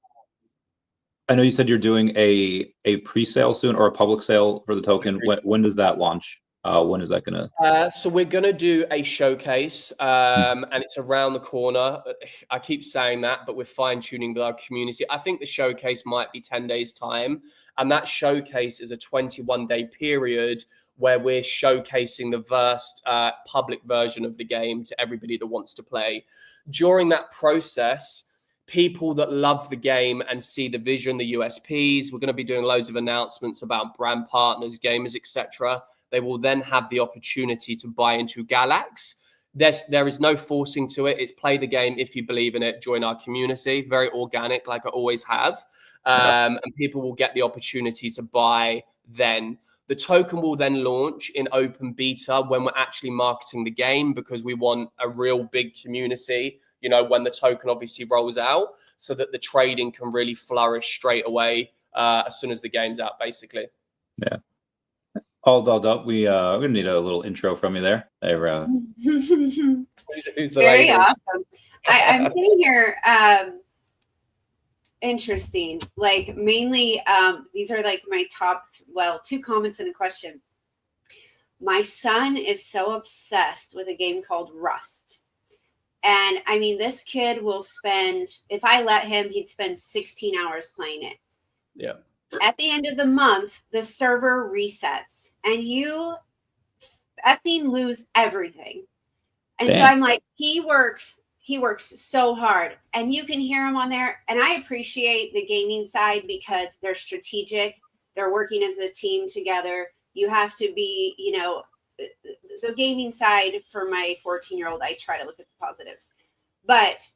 I know you said you're doing a pre-sale soon, or a public sale for the token. When does that launch? When is that gonna? So we're gonna do a showcase, and it's around the corner. I keep saying that, but we're fine tuning with our community. I think the showcase might be 10 days time, and that showcase is a 21-day period where we're showcasing the first public version of the game to everybody that wants to play. During that process, people that love the game and see the vision, the USPs, we're going to be doing loads of announcements about brand partners, gamers, etc. They will then have the opportunity to buy into Galax. There is no forcing to it. It's play the game if you believe in it. Join our community. Very organic, like I always have. And people will get the opportunity to buy then. The token will then launch in open beta when we're actually marketing the game, because we want a real big community, you know, when the token obviously rolls out, so that the trading can really flourish straight away as soon as the game's out, basically. Yeah. All dolled up. We're gonna need a little intro from you there. Who's the very lady? awesome. I'm sitting here. Interesting. Like, mainly, these are like my top, 2 comments and a question. My son is so obsessed with a game called Rust. And I mean, this kid will spend, if I let him, he'd spend 16 hours playing it. Yeah. At the end of the month, the server resets and you effing lose everything. And so I'm like, he works so hard, and you can hear him on there. And I appreciate the gaming side because they're strategic. They're working as a team together. You have to be, you know, the gaming side for my 14-year-old, I try to look at the positives. But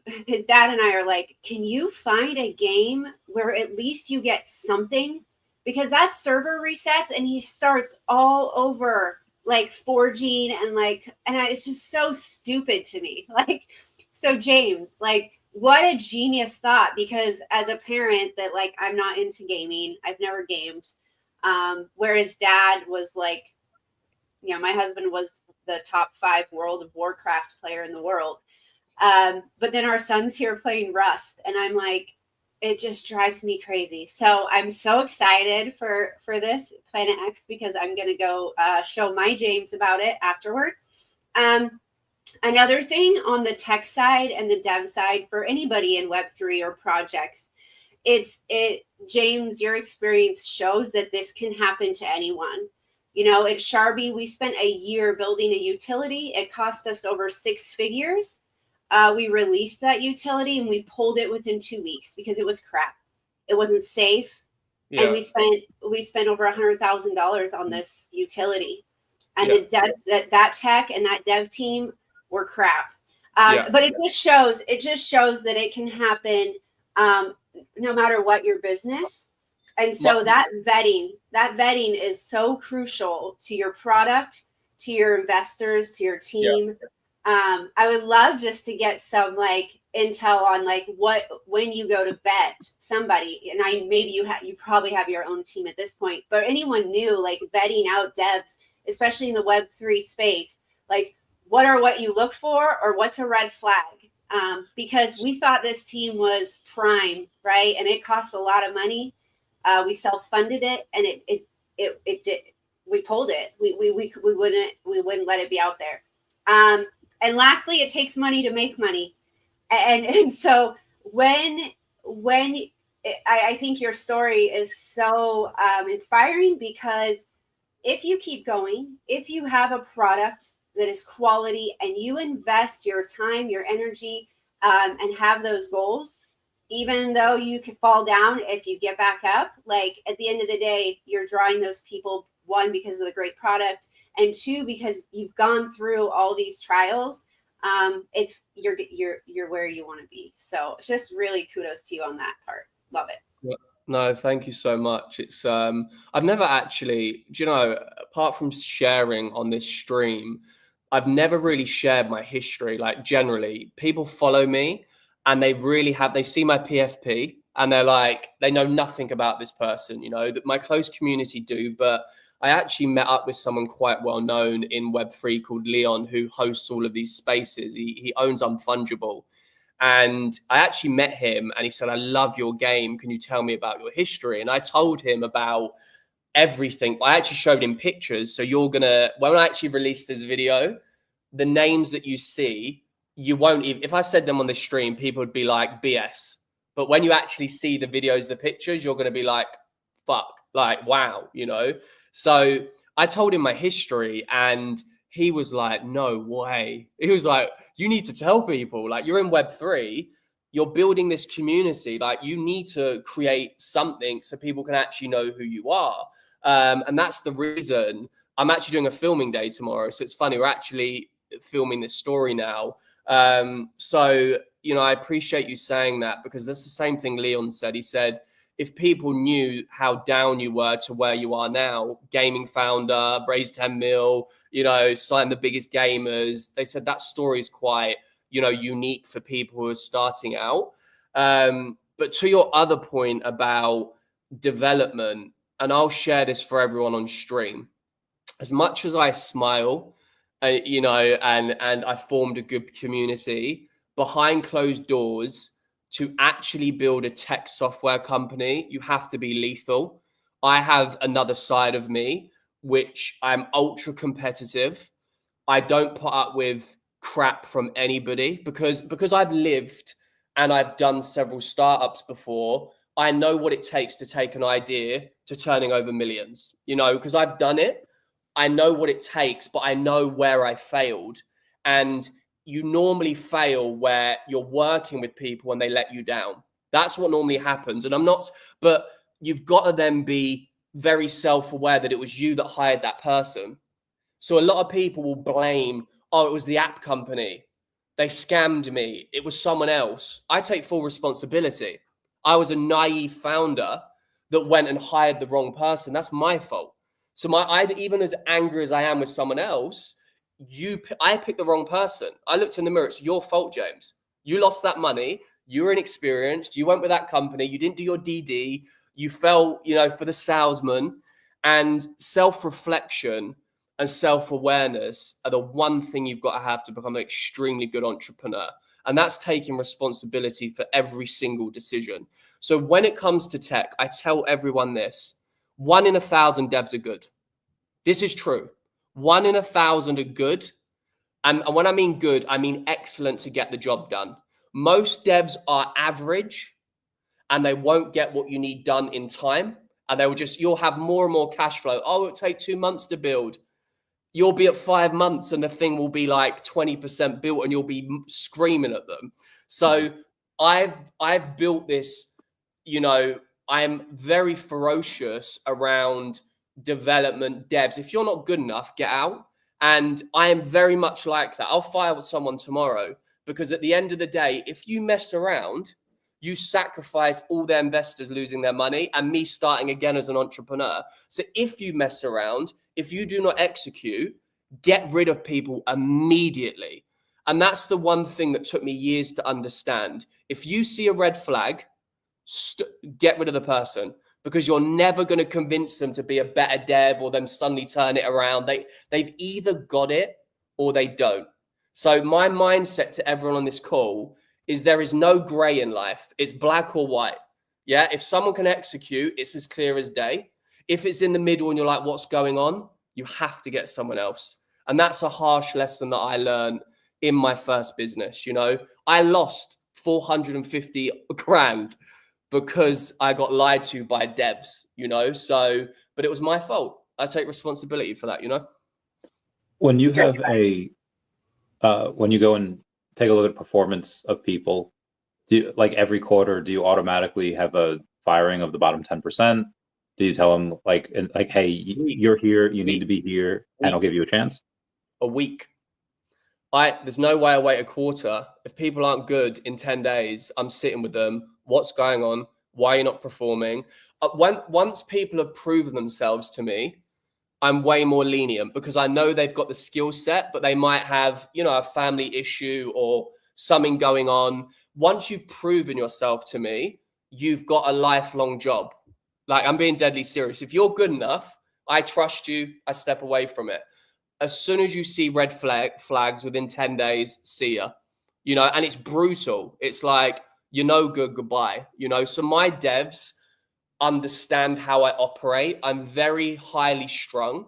his dad and I are like, can you find a game where at least you get something? Because that server resets and he starts all over, like forging and it's just so stupid to me. Like, so James, like, what a genius thought, because as a parent that, like, I'm not into gaming, I've never gamed. Whereas dad was like, you know, my husband was the top 5 World of Warcraft player in the world. But then our son's here playing Rust, and I'm like, it just drives me crazy. So I'm so excited for this Planet X, because I'm going to go show my James about it afterward. Another thing on the tech side and the dev side for anybody in Web3 or projects, James, your experience shows that this can happen to anyone. You know, at Sharby, we spent a year building a utility. It cost us over 6 figures. We released that utility and we pulled it within 2 weeks because it was crap. It wasn't safe. Yeah. And we spent over $100,000 on this utility. And the dev, that tech and that dev team were crap. But it just shows that it can happen no matter what your business. And so that vetting is so crucial to your product, to your investors, to your team. I would love just to get some like intel on like when you go to bet somebody, and you probably have your own team at this point, but anyone new, like vetting out devs, especially in the Web3 space, like what you look for, or what's a red flag? Because we thought this team was prime, right? And it costs a lot of money. We self-funded it, and it did. We pulled it. We wouldn't let it be out there. And lastly, it takes money to make money. And so when I think your story is so inspiring, because if you keep going, if you have a product that is quality and you invest your time, your energy, and have those goals, even though you could fall down, if you get back up, like at the end of the day, you're drawing those people, one, because of the great product, and two, because you've gone through all these trials. It's you're where you want to be. So just really kudos to you on that part. Love it. No, thank you so much. It's I've never actually, do you know, apart from sharing on this stream, I've never really shared my history. Like generally, people follow me and they see my PFP and they're like, they know nothing about this person, you know, that my close community do. But I actually met up with someone quite well known in Web3 called Leon, who hosts all of these spaces. He owns Unfungible. And I actually met him and he said, I love your game. Can you tell me about your history? And I told him about everything. I actually showed him pictures. So when I actually release this video, the names that you see, you won't even, if I said them on the stream, people would be like BS. But when you actually see the videos, the pictures, you're going to be like, fuck, like, wow, you know? So I told him my history and he was like, no way. He was like, you need to tell people, like, you're in Web3, you're building this community, like you need to create something so people can actually know who you are. And that's the reason I'm actually doing a filming day tomorrow. So it's funny, we're actually filming this story now. So, you know, I appreciate you saying that, because that's the same thing Leon said. He said, if people knew how down you were to where you are now, gaming founder, raised 10 mil, you know, signed the biggest gamers, they said that story is quite, you know, unique for people who are starting out. But to your other point about development, and I'll share this for everyone on stream, as much as I smile, you know, and I formed a good community, behind closed doors, to actually build a tech software company, you have to be lethal. I have another side of me, which I'm ultra competitive. I don't put up with crap from anybody because I've lived and I've done several startups before. I know what it takes to take an idea to turning over millions, you know, because I've done it. I know what it takes, but I know where I failed. And you normally fail where you're working with people and they let you down. That's what normally happens. And but you've got to then be very self-aware that it was you that hired that person. So a lot of people will blame, oh, it was the app company. They scammed me. It was someone else. I take full responsibility. I was a naive founder that went and hired the wrong person. That's my fault. So even as angry as I am with someone else, I picked the wrong person. I looked in the mirror. It's your fault, James. You lost that money. You were inexperienced. You went with that company. You didn't do your DD. You fell, you know, for the salesman. And self-reflection and self-awareness are the one thing you've got to have to become an extremely good entrepreneur. And that's taking responsibility for every single decision. So when it comes to tech, I tell everyone this: 1 in 1,000 devs are good. This is true. 1 in 1,000 are good. And when I mean good, I mean excellent to get the job done. Most devs are average and they won't get what you need done in time. And you'll have more and more cash flow. Oh, it'll take 2 months to build. You'll be at 5 months and the thing will be like 20% built and you'll be screaming at them. So I've built this, you know, I'm very ferocious around development, devs. If you're not good enough, get out. And I am very much like that. I'll fire with someone tomorrow, because at the end of the day, if you mess around, you sacrifice all their investors losing their money and me starting again as an entrepreneur. So if you mess around, if you do not execute, get rid of people immediately. And that's the one thing that took me years to understand. If you see a red flag, get rid of the person, because you're never going to convince them to be a better dev or them suddenly turn it around. They've either got it or they don't. So my mindset to everyone on this call is there is no gray in life. It's black or white. Yeah. If someone can execute, it's as clear as day. If it's in the middle and you're like, what's going on? You have to get someone else. And that's a harsh lesson that I learned in my first business. You know, I lost 450 grand because I got lied to by devs, you know. So, but it was my fault. I take responsibility for that, you know. When you have when you go and take a look at performance of people, do you, like every quarter, do you automatically have a firing of the bottom 10%? Do you tell them like, hey, you're here, you need to be here, and I'll give you a chance? A week. There's no way I wait a quarter. If people aren't good in 10 days, I'm sitting with them. What's going on? Why are you not performing? Once people have proven themselves to me, I'm way more lenient because I know they've got the skill set, but they might have, you know, a family issue or something going on. Once you've proven yourself to me, you've got a lifelong job. Like, I'm being deadly serious. If you're good enough, I trust you, I step away from it. As soon as you see red flags within 10 days, see ya. You know, and it's brutal. It's like, you're no good, goodbye. You know, so my devs understand how I operate. I'm very highly strung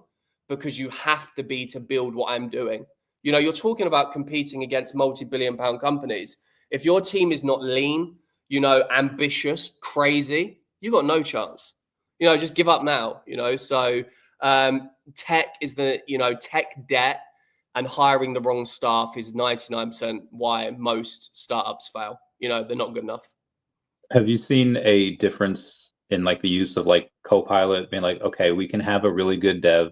because you have to be to build what I'm doing. You know, you're talking about competing against multi-billion-pound companies. If your team is not lean, you know, ambitious, crazy, you got no chance. You know, just give up now, you know. So tech is tech debt and hiring the wrong staff is 99% why most startups fail. You know, they're not good enough. Have you seen a difference in like the use of like Copilot being like, okay, we can have a really good dev,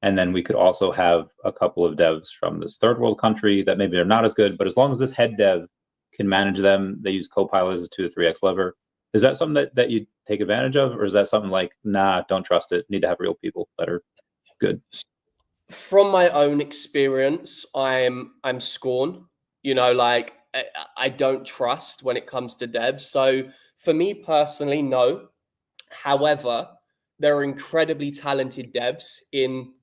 and then we could also have a couple of devs from this third world country that maybe they're not as good, but as long as this head dev can manage them, they use Copilot as a 2 to 3x lever. Is that something that you take advantage of, or is that something like, nah, don't trust it, need to have real people that are good? From my own experience, I'm scorn. You know, like I don't trust when it comes to devs. So for me personally, no. However, there are incredibly talented devs in,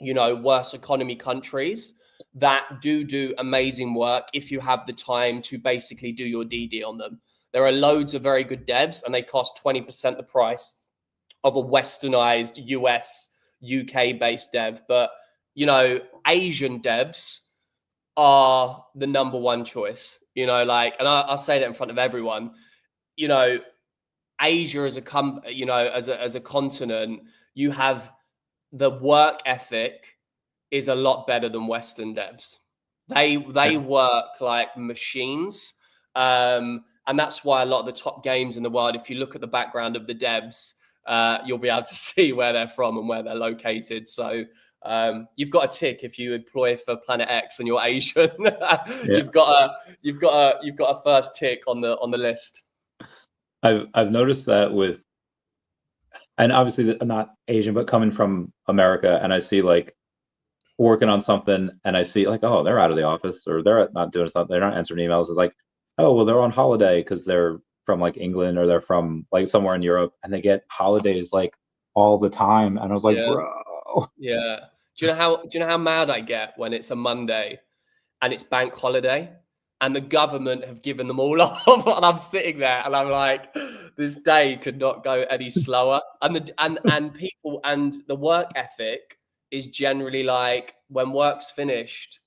you know, worse economy countries that do amazing work if you have the time to basically do your DD on them. There are loads of very good devs and they cost 20% the price of a westernized US, UK based dev. But, you know, Asian devs are the number one choice, you know, like, and I'll say that in front of everyone, you know, Asia as as a continent, you have the work ethic is a lot better than Western devs. They work like machines. And that's why a lot of the top games in the world, if you look at the background of the devs, you'll be able to see where they're from and where they're located. So you've got a tick if you employ for Planet X and you're Asian. You've got a first tick on the list. I've noticed that with, and obviously I'm not Asian, but coming from America, and I see like working on something, and I see like, oh, they're out of the office, or they're not doing something, they're not answering emails. It's like, oh, well, they're on holiday because they're from like England or they're from like somewhere in Europe, and they get holidays like all the time. And I was like, bro. Yeah. Do you know how mad I get when it's a Monday and it's bank holiday and the government have given them all off, and I'm sitting there and I'm like, this day could not go any slower. And people and the work ethic is generally like, when work's finished,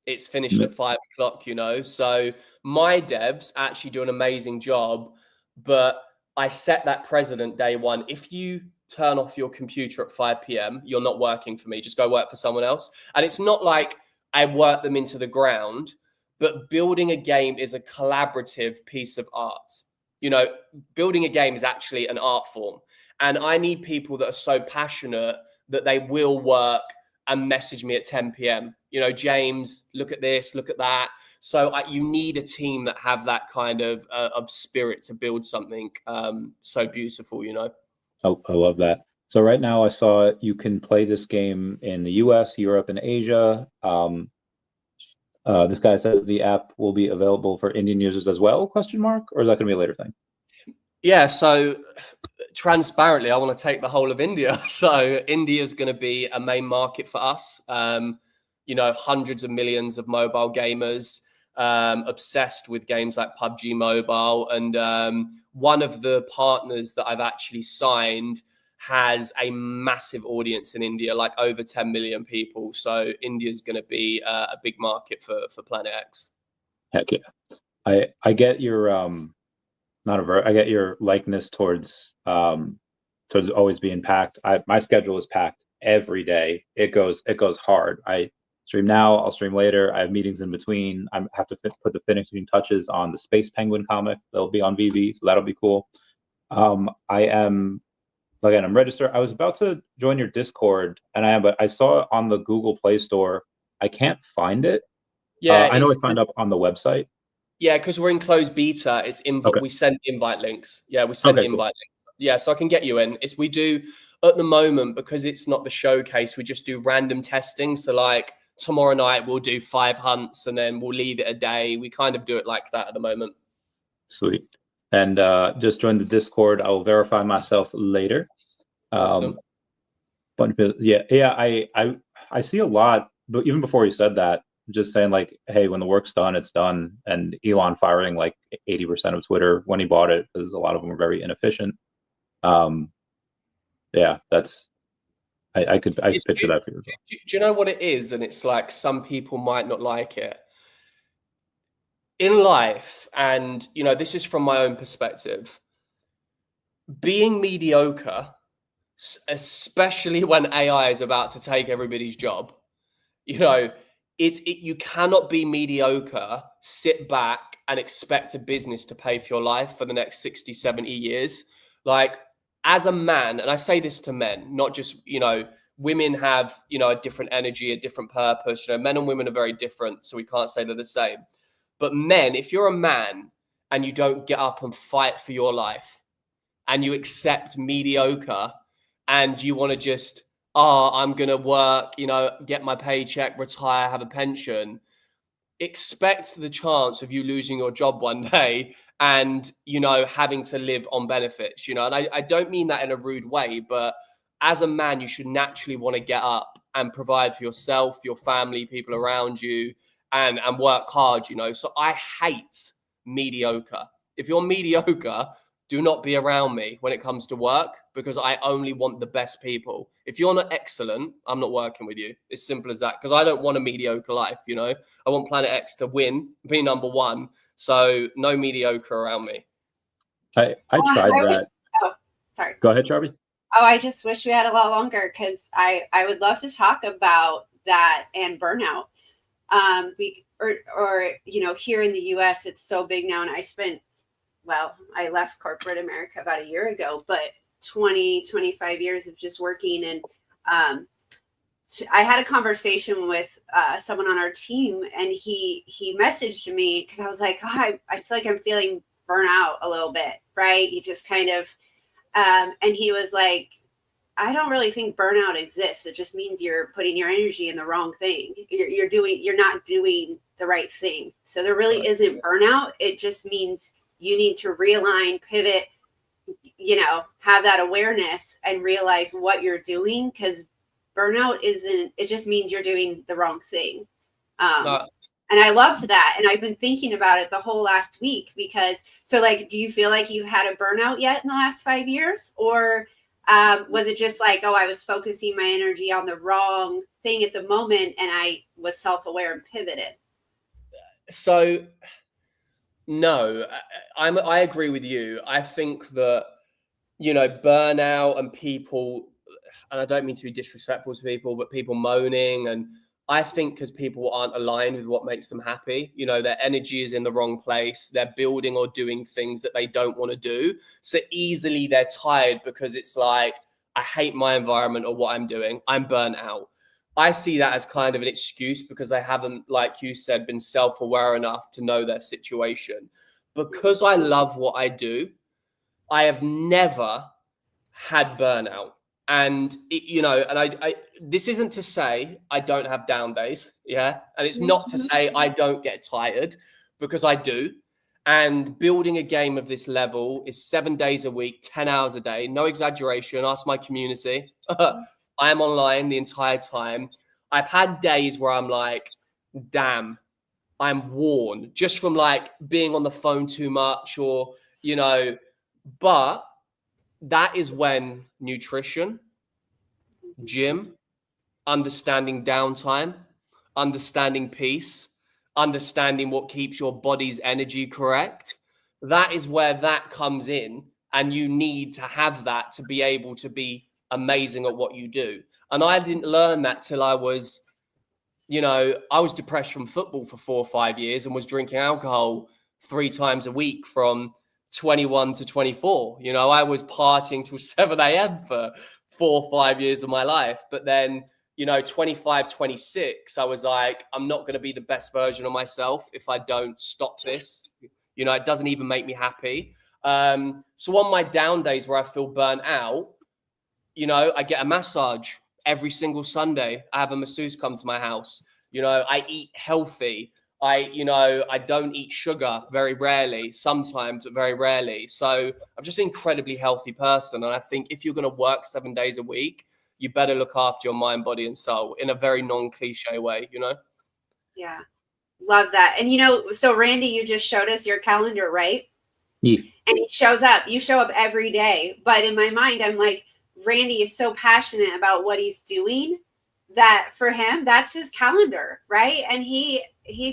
it's finished at 5 o'clock, you know? So my devs actually do an amazing job, but I set that precedent day one. If you turn off your computer at 5 p.m., you're not working for me. Just go work for someone else. And it's not like I work them into the ground, but building a game is a collaborative piece of art. You know, building a game is actually an art form. And I need people that are so passionate that they will work and message me at 10 p.m. You know, James, look at this, look at that. So you need a team that have that kind of spirit to build something so beautiful, you know. I love that. So right now I saw you can play this game in the US, Europe, and Asia. This guy said the app will be available for Indian users as well, question mark, or is that going to be a later thing? Yeah, so transparently, I want to take the whole of India. So India is going to be a main market for us. You know, hundreds of millions of mobile gamers obsessed with games like PUBG Mobile. And one of the partners that I've actually signed has a massive audience in India, like over 10 million people. So India is going to be a big market for Planet X. Heck yeah. I get your I get your likeness towards always being packed. My schedule is packed every day. It goes hard. I stream now, I'll stream later. I have meetings in between. I have to put the finishing touches on the Space Penguin comic. That'll be on VeVe, so that'll be cool. I'm registered. I was about to join your Discord, but I saw it on the Google Play Store. I can't find it. Yeah, I know I signed up on the website. Yeah, because we're in closed beta. It's Okay. We send invite links. Yeah, we send invite links. Yeah, so I can get you in. We do at the moment, because it's not the showcase, we just do random testing. So like tomorrow night we'll do 5 hunts and then we'll leave it a day. We kind of do it like that at the moment. Sweet. And just join the Discord. I will verify myself later. Awesome. But I see a lot, but even before you said that, just saying like, hey, when the work's done, it's done. And Elon firing like 80% of Twitter when he bought it, because a lot of them were very inefficient. That's I could picture that for you as well. Do you know what it is? And it's like, some people might not like it in life. And, you know, this is from my own perspective. Being mediocre, especially when AI is about to take everybody's job, you know, you cannot be mediocre, sit back and expect a business to pay for your life for the next 60, 70 years. Like, as a man, and I say this to men, not just, you know, women have, you know, a different energy, a different purpose. You know, men and women are very different, so we can't say they're the same. But men, if you're a man and you don't get up and fight for your life and you accept mediocre and you want to just, I'm going to work, you know, get my paycheck, retire, have a pension, expect the chance of you losing your job one day and, you know, having to live on benefits, you know. And I don't mean that in a rude way, but as a man, you should naturally want to get up and provide for yourself, your family, people around you, and work hard, you know. So I hate mediocre. If you're mediocre, do not be around me when it comes to work, because I only want the best people. If you're not excellent, I'm not working with you. It's simple as that, because I don't want a mediocre life, you know. I want Planet X to win, be number one. So no mediocre around me. I tried that. Sorry. Go ahead, Charby. Oh, I just wish we had a lot longer, because I would love to talk about that and burnout. Or you know, here in the US, it's so big now. And I left corporate America about a year ago, but 25 years of just working. And I had a conversation with someone on our team, and he messaged me, because I was like, I feel like I'm feeling burnout a little bit, right? He just kind of, and he was like, I don't really think burnout exists. It just means you're putting your energy in the wrong thing. You're not doing the right thing. So there really isn't burnout. It just means you need to realign, pivot, you know, have that awareness and realize what you're doing, because burnout it just means you're doing the wrong thing. And I loved that. And I've been thinking about it the whole last week, because, so like, do you feel like you had a burnout yet in the last 5 years? Or was it just like, I was focusing my energy on the wrong thing at the moment and I was self-aware and pivoted? So no, I agree with you. I think that, you know, burnout and people, and I don't mean to be disrespectful to people, but people moaning, and I think because people aren't aligned with what makes them happy, you know, their energy is in the wrong place. They're building or doing things that they don't want to do. So easily they're tired, because it's like, I hate my environment or what I'm doing. I'm burnt out. I see that as kind of an excuse, because they haven't, like you said, been self-aware enough to know their situation. Because I love what I do, I have never had burnout. And you know, and I this isn't to say I don't have down days, yeah, and it's not to say I don't get tired, because I do. And building a game of this level is 7 days a week, 10 hours a day, no exaggeration. Ask my community. I am online the entire time. I've had days where I'm like, damn, I'm worn just from like being on the phone too much, or, you know, but that is when nutrition, gym, understanding downtime, understanding peace, understanding what keeps your body's energy correct, that is where that comes in. And you need to have that to be able to be amazing at what you do. And I didn't learn that till I was, I was depressed from football for 4 or 5 years and was drinking alcohol 3 times a week from 21 to 24. I was partying till 7 a.m. for 4 or 5 years of my life. But then, 25, 26, I was like, I'm not going to be the best version of myself if I don't stop this. It doesn't even make me happy. So on my down days where I feel burnt out, I get a massage every single Sunday. I have a masseuse come to my house. I eat healthy. I don't eat sugar very rarely, sometimes, but very rarely. So I'm just an incredibly healthy person. And I think if you're going to work 7 days a week, you better look after your mind, body, and soul in a very non-cliche way, Yeah. Love that. And, so Randy, you just showed us your calendar, right? Yeah. And he shows up. You show up every day. But in my mind, I'm like, Randy is so passionate about what he's doing that for him, that's his calendar, right? And he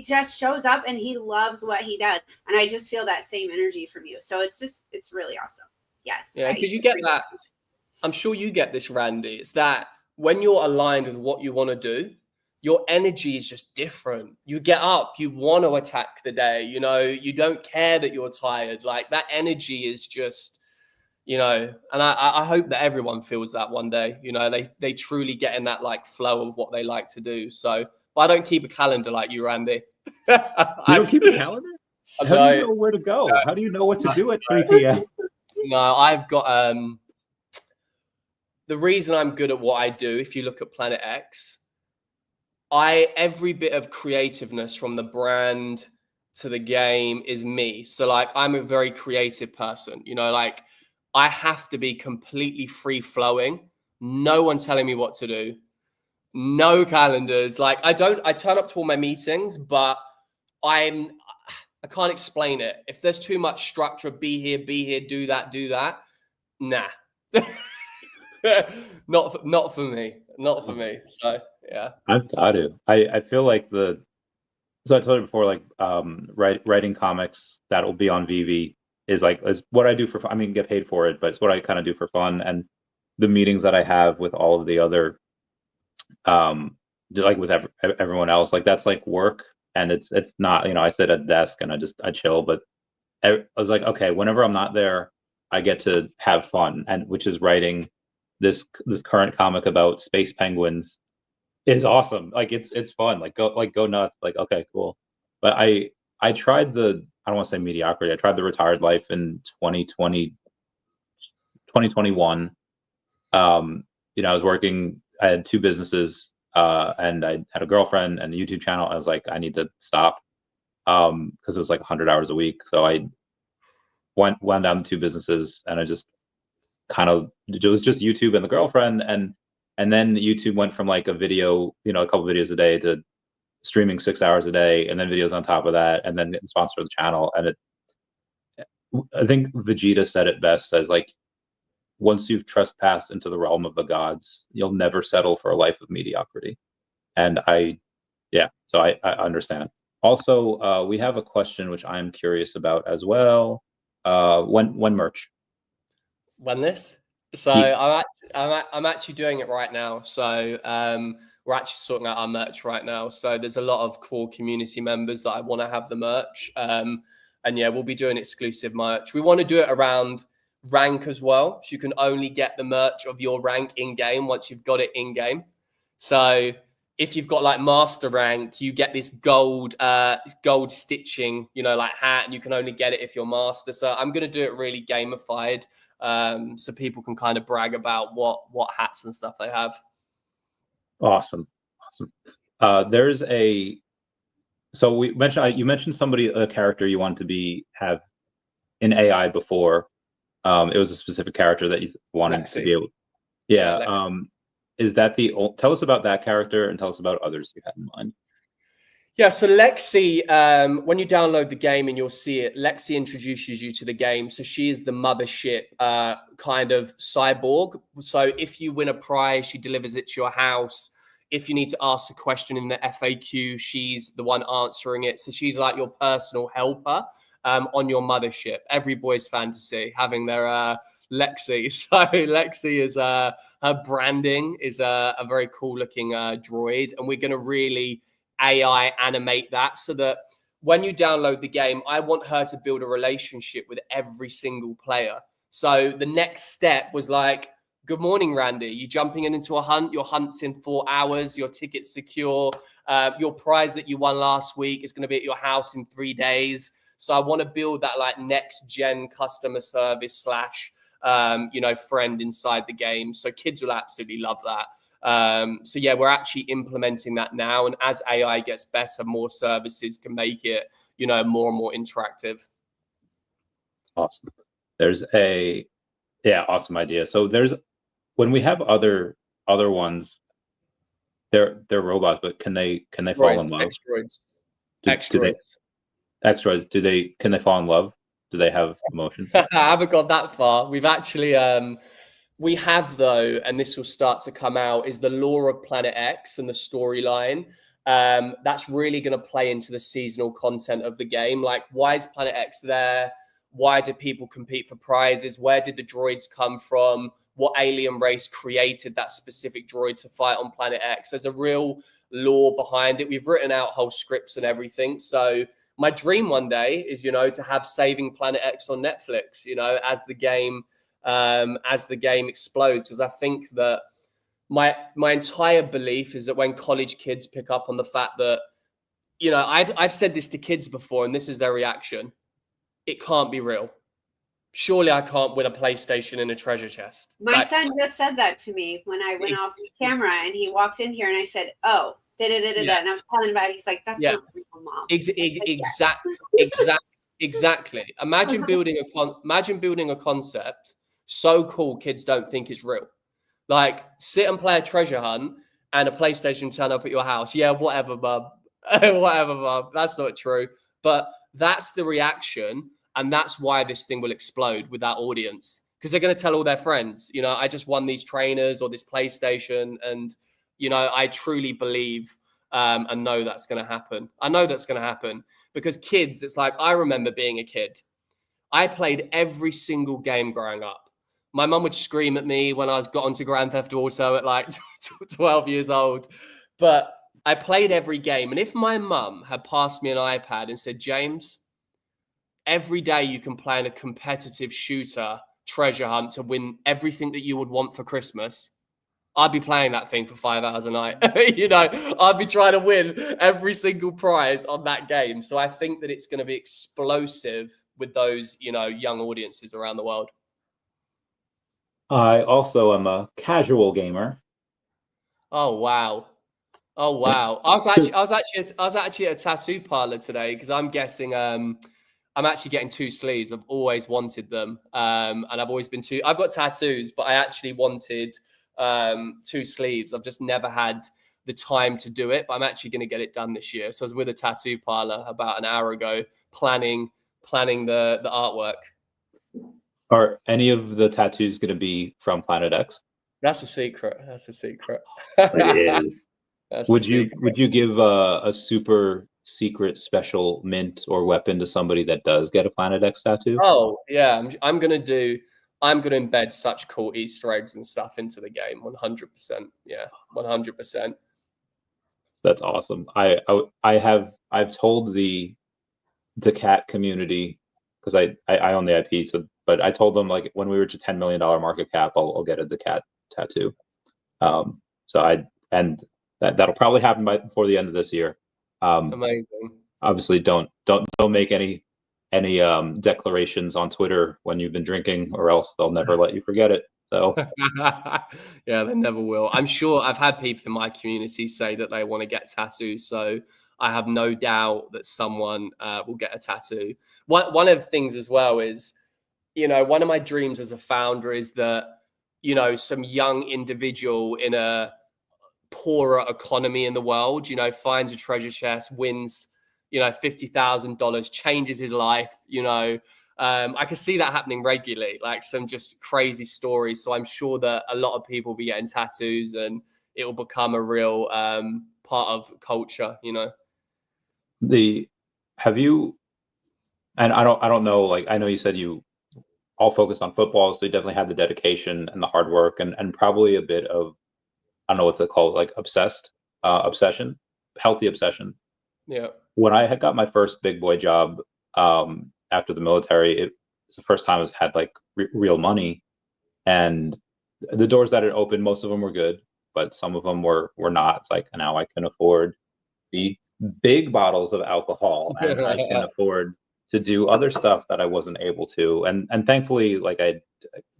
just shows up and he loves what he does. And I just feel that same energy from you. So it's really awesome. Yes. Yeah, because you get that. I'm sure you get this, Randy. It's that when you're aligned with what you want to do, your energy is just different. You get up, you want to attack the day, you don't care that you're tired. Like that energy is just, and I hope that everyone feels that one day, they truly get in that like flow of what they like to do. So, but I don't keep a calendar like you, Randy. You don't keep a calendar? How do you know where to go? How do you know what to do at 3 p.m.? No, I've got, the reason I'm good at what I do, if you look at Planet X, every bit of creativeness from the brand to the game is me. So like, I'm a very creative person, like I have to be completely free flowing. No one telling me what to do. No calendars. Like I turn up to all my meetings, but I can't explain it. If there's too much structure, be here, do that. Nah. Not for me. So yeah, I've got to. I feel like so I told you before, like writing comics that will be on VeVe is what I do for fun. I mean, get paid for it, but it's what I kind of do for fun. And the meetings that I have with all of the other, like with everyone else, like that's like work, and it's not. I sit at a desk and I chill. But I was like, okay, whenever I'm not there, I get to have fun, and which is writing this current comic about space penguins is awesome. Like it's fun. Like go nuts. Like okay, cool. But I tried I don't want to say mediocrity. I tried the retired life in 2021. I was working. I had 2 businesses, and I had a girlfriend and a YouTube channel. I was like, I need to stop, because it was like 100 hours a week. So I went down to 2 businesses, and I just it was just YouTube and the girlfriend, and then YouTube went from like a video, a couple videos a day to streaming 6 hours a day, and then videos on top of that, and then getting sponsored the channel. And I think Vegeta said it best, says like, once you've trespassed into the realm of the gods, you'll never settle for a life of mediocrity. And so I understand. Also, we have a question which I'm curious about as well. When merch? When this? So I'm actually doing it right now. So we're actually sorting out our merch right now. So there's a lot of core community members that I want to have the merch. And yeah, we'll be doing exclusive merch. We want to do it around rank as well. So you can only get the merch of your rank in game once you've got it in game. So if you've got like master rank, you get this gold stitching, like hat, and you can only get it if you're master. So I'm going to do it really gamified, so people can kind of brag about what hats and stuff they have. Awesome. There's so you mentioned a character you want to have in AI before. It was a specific character that you wanted to be able. Yeah. Is that tell us about that character and tell us about others you had in mind. Yeah, so Lexi, when you download the game and you'll see it, Lexi introduces you to the game. So she is the mothership kind of cyborg. So if you win a prize, she delivers it to your house. If you need to ask a question in the FAQ, she's the one answering it. So she's like your personal helper. on your mothership. Every boy's fantasy, having their Lexi. So Lexi is her branding is a very cool looking droid, and we're going to really AI animate that so that when you download the game, I want her to build a relationship with every single player. So the next step was like, good morning, Randy. You jumping into a hunt? Your hunt's in 4 hours. Your ticket's secure. Your prize that you won last week is going to be at your house in 3 days. So I want to build that like next gen customer service slash, friend inside the game. So kids will absolutely love that. So yeah, we're actually implementing that now. And as AI gets better, more services can make it, more and more interactive. Awesome. There's awesome idea. So when we have other ones, they're robots, but can they fall in love? Extroids. Can they fall in love? Do they have emotions? I haven't got that far. We've actually we have, though, and this will start to come out, is the lore of Planet X and the storyline. That's really going to play into the seasonal content of the game. Like, why is Planet X there? Why did people compete for prizes? Where did the droids come from? What alien race created that specific droid to fight on Planet X? There's a real lore behind it. We've written out whole scripts and everything. So my dream one day is, to have Saving Planet X on Netflix, as the game explodes. Because I think that my entire belief is that when college kids pick up on the fact that, I've said this to kids before, and this is their reaction. It can't be real. Surely I can't win a PlayStation in a treasure chest. My son just said that to me when I went off the camera, and he walked in here and I said, "Oh, and I was telling him about it. He's like, "That's not real, Mom." Exactly. Imagine building a concept so cool kids don't think it's real. Like, sit and play a treasure hunt and a PlayStation turn up at your house. Yeah, whatever, Mum. Whatever, Mum. That's not true. But that's the reaction, and that's why this thing will explode with that audience, because they're going to tell all their friends, I just won these trainers or this PlayStation, and I truly believe and know that's going to happen. I know that's going to happen because kids, it's like, I remember being a kid. I played every single game growing up. My mum would scream at me when I got onto Grand Theft Auto at like 12 years old, but I played every game. And if my mum had passed me an iPad and said, James, every day you can play in a competitive shooter treasure hunt to win everything that you would want for Christmas, I'd be playing that thing for 5 hours a night. I'd be trying to win every single prize on that game. So I think that it's going to be explosive with those, young audiences around the world. I also am a casual gamer. Oh, wow. I was actually at a tattoo parlor today because I'm guessing I'm actually getting 2 sleeves. I've always wanted them, and I've got tattoos, but I actually wanted 2 sleeves. I've just never had the time to do it, but I'm actually going to get it done this year. So I was with a tattoo parlor about an hour ago, planning the artwork. Are any of the tattoos going to be from Planet X? That's a secret. It is. Would you give a super secret special mint or weapon to somebody that does get a Planet X tattoo? Oh yeah, I'm gonna embed such cool Easter eggs and stuff into the game. 100%. Yeah, 100%. That's awesome. I've told the daCAT community, because I own the IP, but I told them, like, when we reach a $10 million market cap, I'll get a daCAT tattoo. That'll probably happen before the end of this year. Amazing. Obviously, don't make any declarations on Twitter when you've been drinking, or else they'll never let you forget it. So yeah, they never will. I'm sure I've had people in my community say that they want to get tattoos, so I have no doubt that someone will get a tattoo. One of the things as well is, one of my dreams as a founder is that, some young individual in a poorer economy in the world, finds a treasure chest, wins, $50,000, changes his life, I can see that happening regularly, like some just crazy stories. So I'm sure that a lot of people will be getting tattoos, and it will become a real part of culture, have you And I don't know, like, I know you said you all focused on football, so you definitely had the dedication and the hard work and probably a bit of, I don't know what's it called, like obsession, healthy obsession. Yeah. When I had got my first big boy job after the military, it was the first time I was had like real money, and the doors that it opened, most of them were good, but some of them were not. It's like now I can afford the big bottles of alcohol, and I can afford to do other stuff that I wasn't able to. And thankfully, like I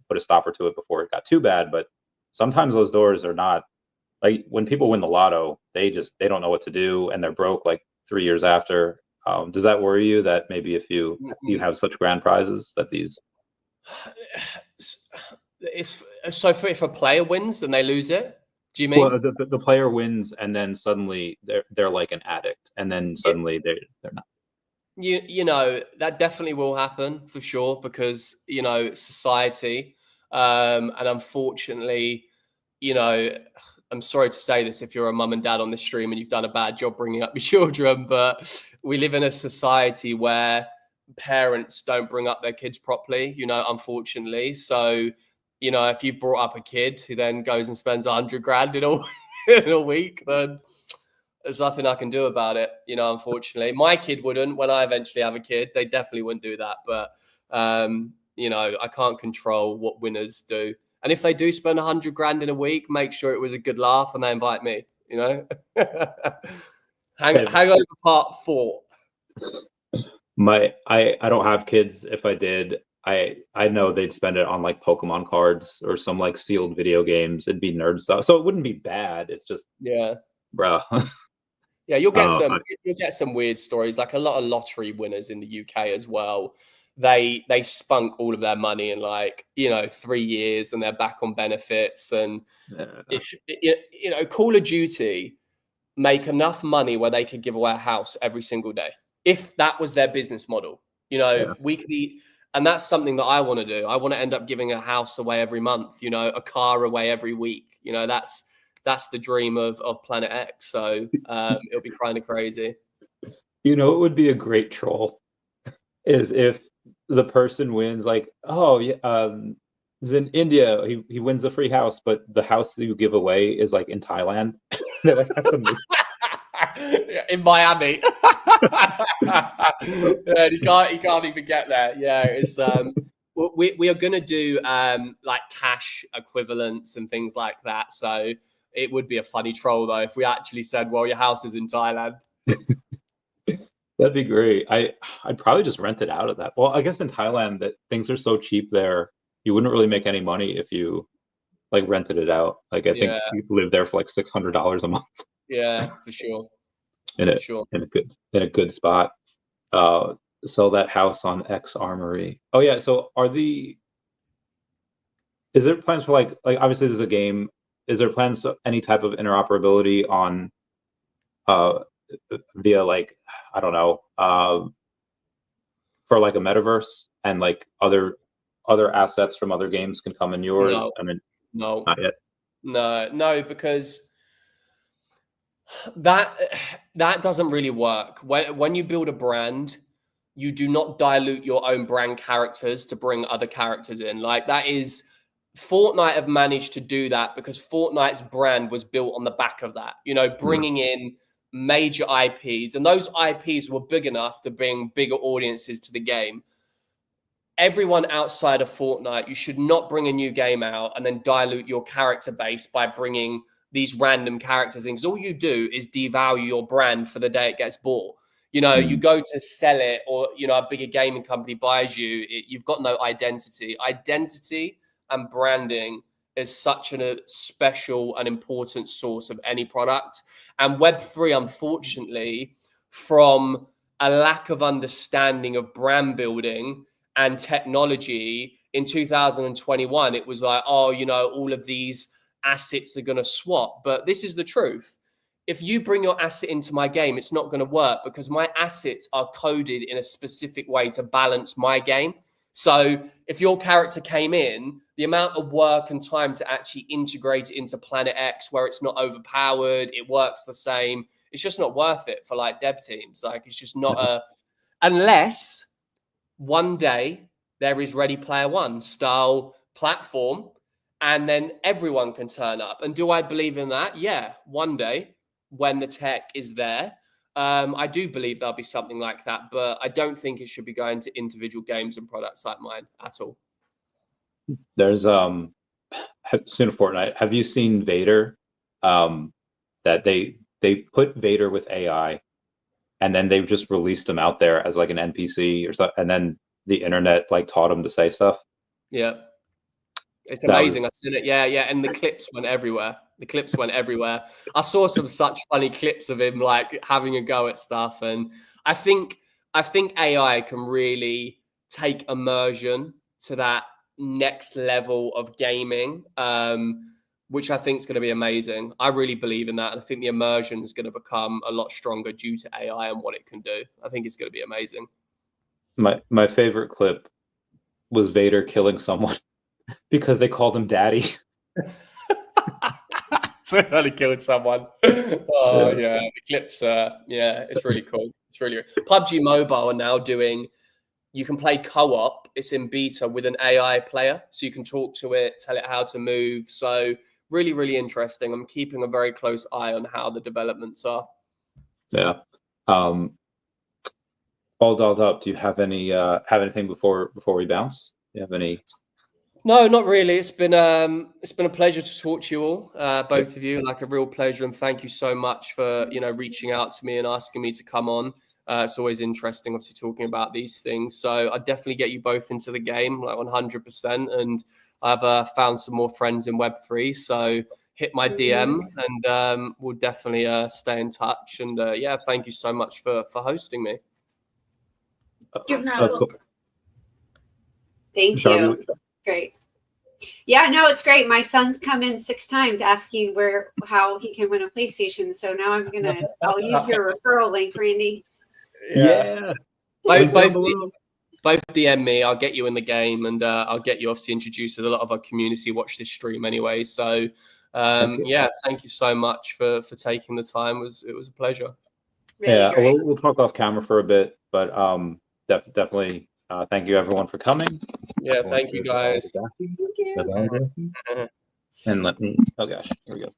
put a stopper to it before it got too bad. But sometimes those doors are not, like when people win the lotto, they don't know what to do and they're broke like 3 years after. Does that worry you that maybe if you have such grand prizes that these? It's so if a player wins then they lose it. Do you mean? Well, the player wins and then suddenly they're like an addict, and then suddenly they're not. You know, that definitely will happen for sure, because you know, society, and unfortunately, you know, I'm sorry to say this if you're a mum and dad on the stream and you've done a bad job bringing up your children, but we live in a society where parents don't bring up their kids properly, you know, unfortunately. So, you know, if you brought up a kid who then goes and spends 100 grand in a week, then there's nothing I can do about it, you know, unfortunately. My kid wouldn't. When I eventually have a kid, they definitely wouldn't do that. But, you know, I can't control what winners do. And if they do spend 100 grand in a week, make sure it was a good laugh and they invite me, you know. hang over part 4. I don't have kids. If I did, I know they'd spend it on like Pokemon cards or some like sealed video games. It'd be nerd stuff. So it wouldn't be bad. It's just, yeah, bruh. Yeah, you'll get some weird stories. Like a lot of lottery winners in the UK as well. They spunk all of their money in like, you know, 3 years, and they're back on benefits. And if you know, Call of Duty make enough money where they could give away a house every single day if that was their business model. You know, we could eat, and that's something that I want to do. I want to end up giving a house away every month. You know, a car away every week. You know, that's the dream of Planet X. So it'll be kind of crazy. You know, it would be a great troll is if the person wins, like, oh yeah, is in India, he wins a free house, but the house that you give away is like in Thailand. They like have to move. In Miami. Yeah, he can't even get there. Yeah, it's we are gonna do like cash equivalents and things like that. So it would be a funny troll though if we actually said, well, your house is in Thailand. That'd be great. I'd probably just rent it out of that. Well, I guess in Thailand that things are so cheap there, you wouldn't really make any money if you like rented it out. Like I think you live there for like $600 a month. Yeah, for sure. In a good spot. Sell that house on X Armory. Oh yeah. So is there plans for like obviously there's a game. Is there plans any type of interoperability on via like, I don't know, for like a metaverse, and like other assets from other games can come in yours? No, I mean, no, not yet. No, because that doesn't really work. When you build a brand, you do not dilute your own brand characters to bring other characters in. Like that is, Fortnite have managed to do that because Fortnite's brand was built on the back of that, you know, bringing in major IPs, and those IPs were big enough to bring bigger audiences to the game. Everyone outside of Fortnite, you should not bring a new game out and then dilute your character base by bringing these random characters in, because all you do is devalue your brand for the day it gets bought. You know, you go to sell it, or, you know, a bigger gaming company buys you, you've got no identity. Identity and branding is such a special and important source of any product. And Web3, unfortunately, from a lack of understanding of brand building and technology in 2021, it was like, oh, you know, all of these assets are going to swap. But this is the truth. If you bring your asset into my game, it's not going to work because my assets are coded in a specific way to balance my game. So if your character came in, the amount of work and time to actually integrate it into Planet X where it's not overpowered, it works the same, it's just not worth it for like dev teams. Like it's just not unless one day there is Ready Player One style platform, and then everyone can turn up. And do I believe in that? Yeah, one day when the tech is there, I do believe there'll be something like that, but I don't think it should be going to individual games and products like mine at all. There's seen Fortnite. Have you seen Vader? That they put Vader with AI, and then they've just released him out there as like an NPC or something, and then the internet like taught him to say stuff. Yeah, it's amazing. I've seen it. Yeah, yeah, and the clips went everywhere. The clips went everywhere. I saw some such funny clips of him like having a go at stuff, and I think AI can really take immersion to that next level of gaming, which I think is going to be amazing. I really believe in that. And I think the immersion is going to become a lot stronger due to AI and what it can do. I think it's going to be amazing. My favorite clip was Vader killing someone because they called him Daddy. So he really killed someone. Oh yeah, the clips. Yeah, it's really cool. It's really good. PUBG Mobile are now doing. You can play co-op. It's in beta with an AI player, so you can talk to it, tell it how to move. So really, really interesting. I'm keeping a very close eye on how the developments are. Yeah. All dolled up. Do you have anything before we bounce? Do you have any? No, not really. It's been a pleasure to talk to you all, both of you. Like a real pleasure, and thank you so much for reaching out to me and asking me to come on. It's always interesting, obviously, talking about these things. So I definitely get you both into the game, like 100%. And I've found some more friends in Web3. So hit my DM, and we'll definitely stay in touch. And yeah, thank you so much for hosting me. Thank you. Great. Yeah, no, it's great. My son's come in 6 times asking how he can win a PlayStation. So now I'll use your referral link, Randy. Yeah. Both DM me. I'll get you in the game, and I'll get you obviously introduced to a lot of our community. Watch this stream anyway. So yeah, thank you so much for taking the time. It was a pleasure. Really we'll talk off camera for a bit, but definitely thank you everyone for coming. Yeah, thank you guys. Thank you. And let me. Oh gosh, here we go.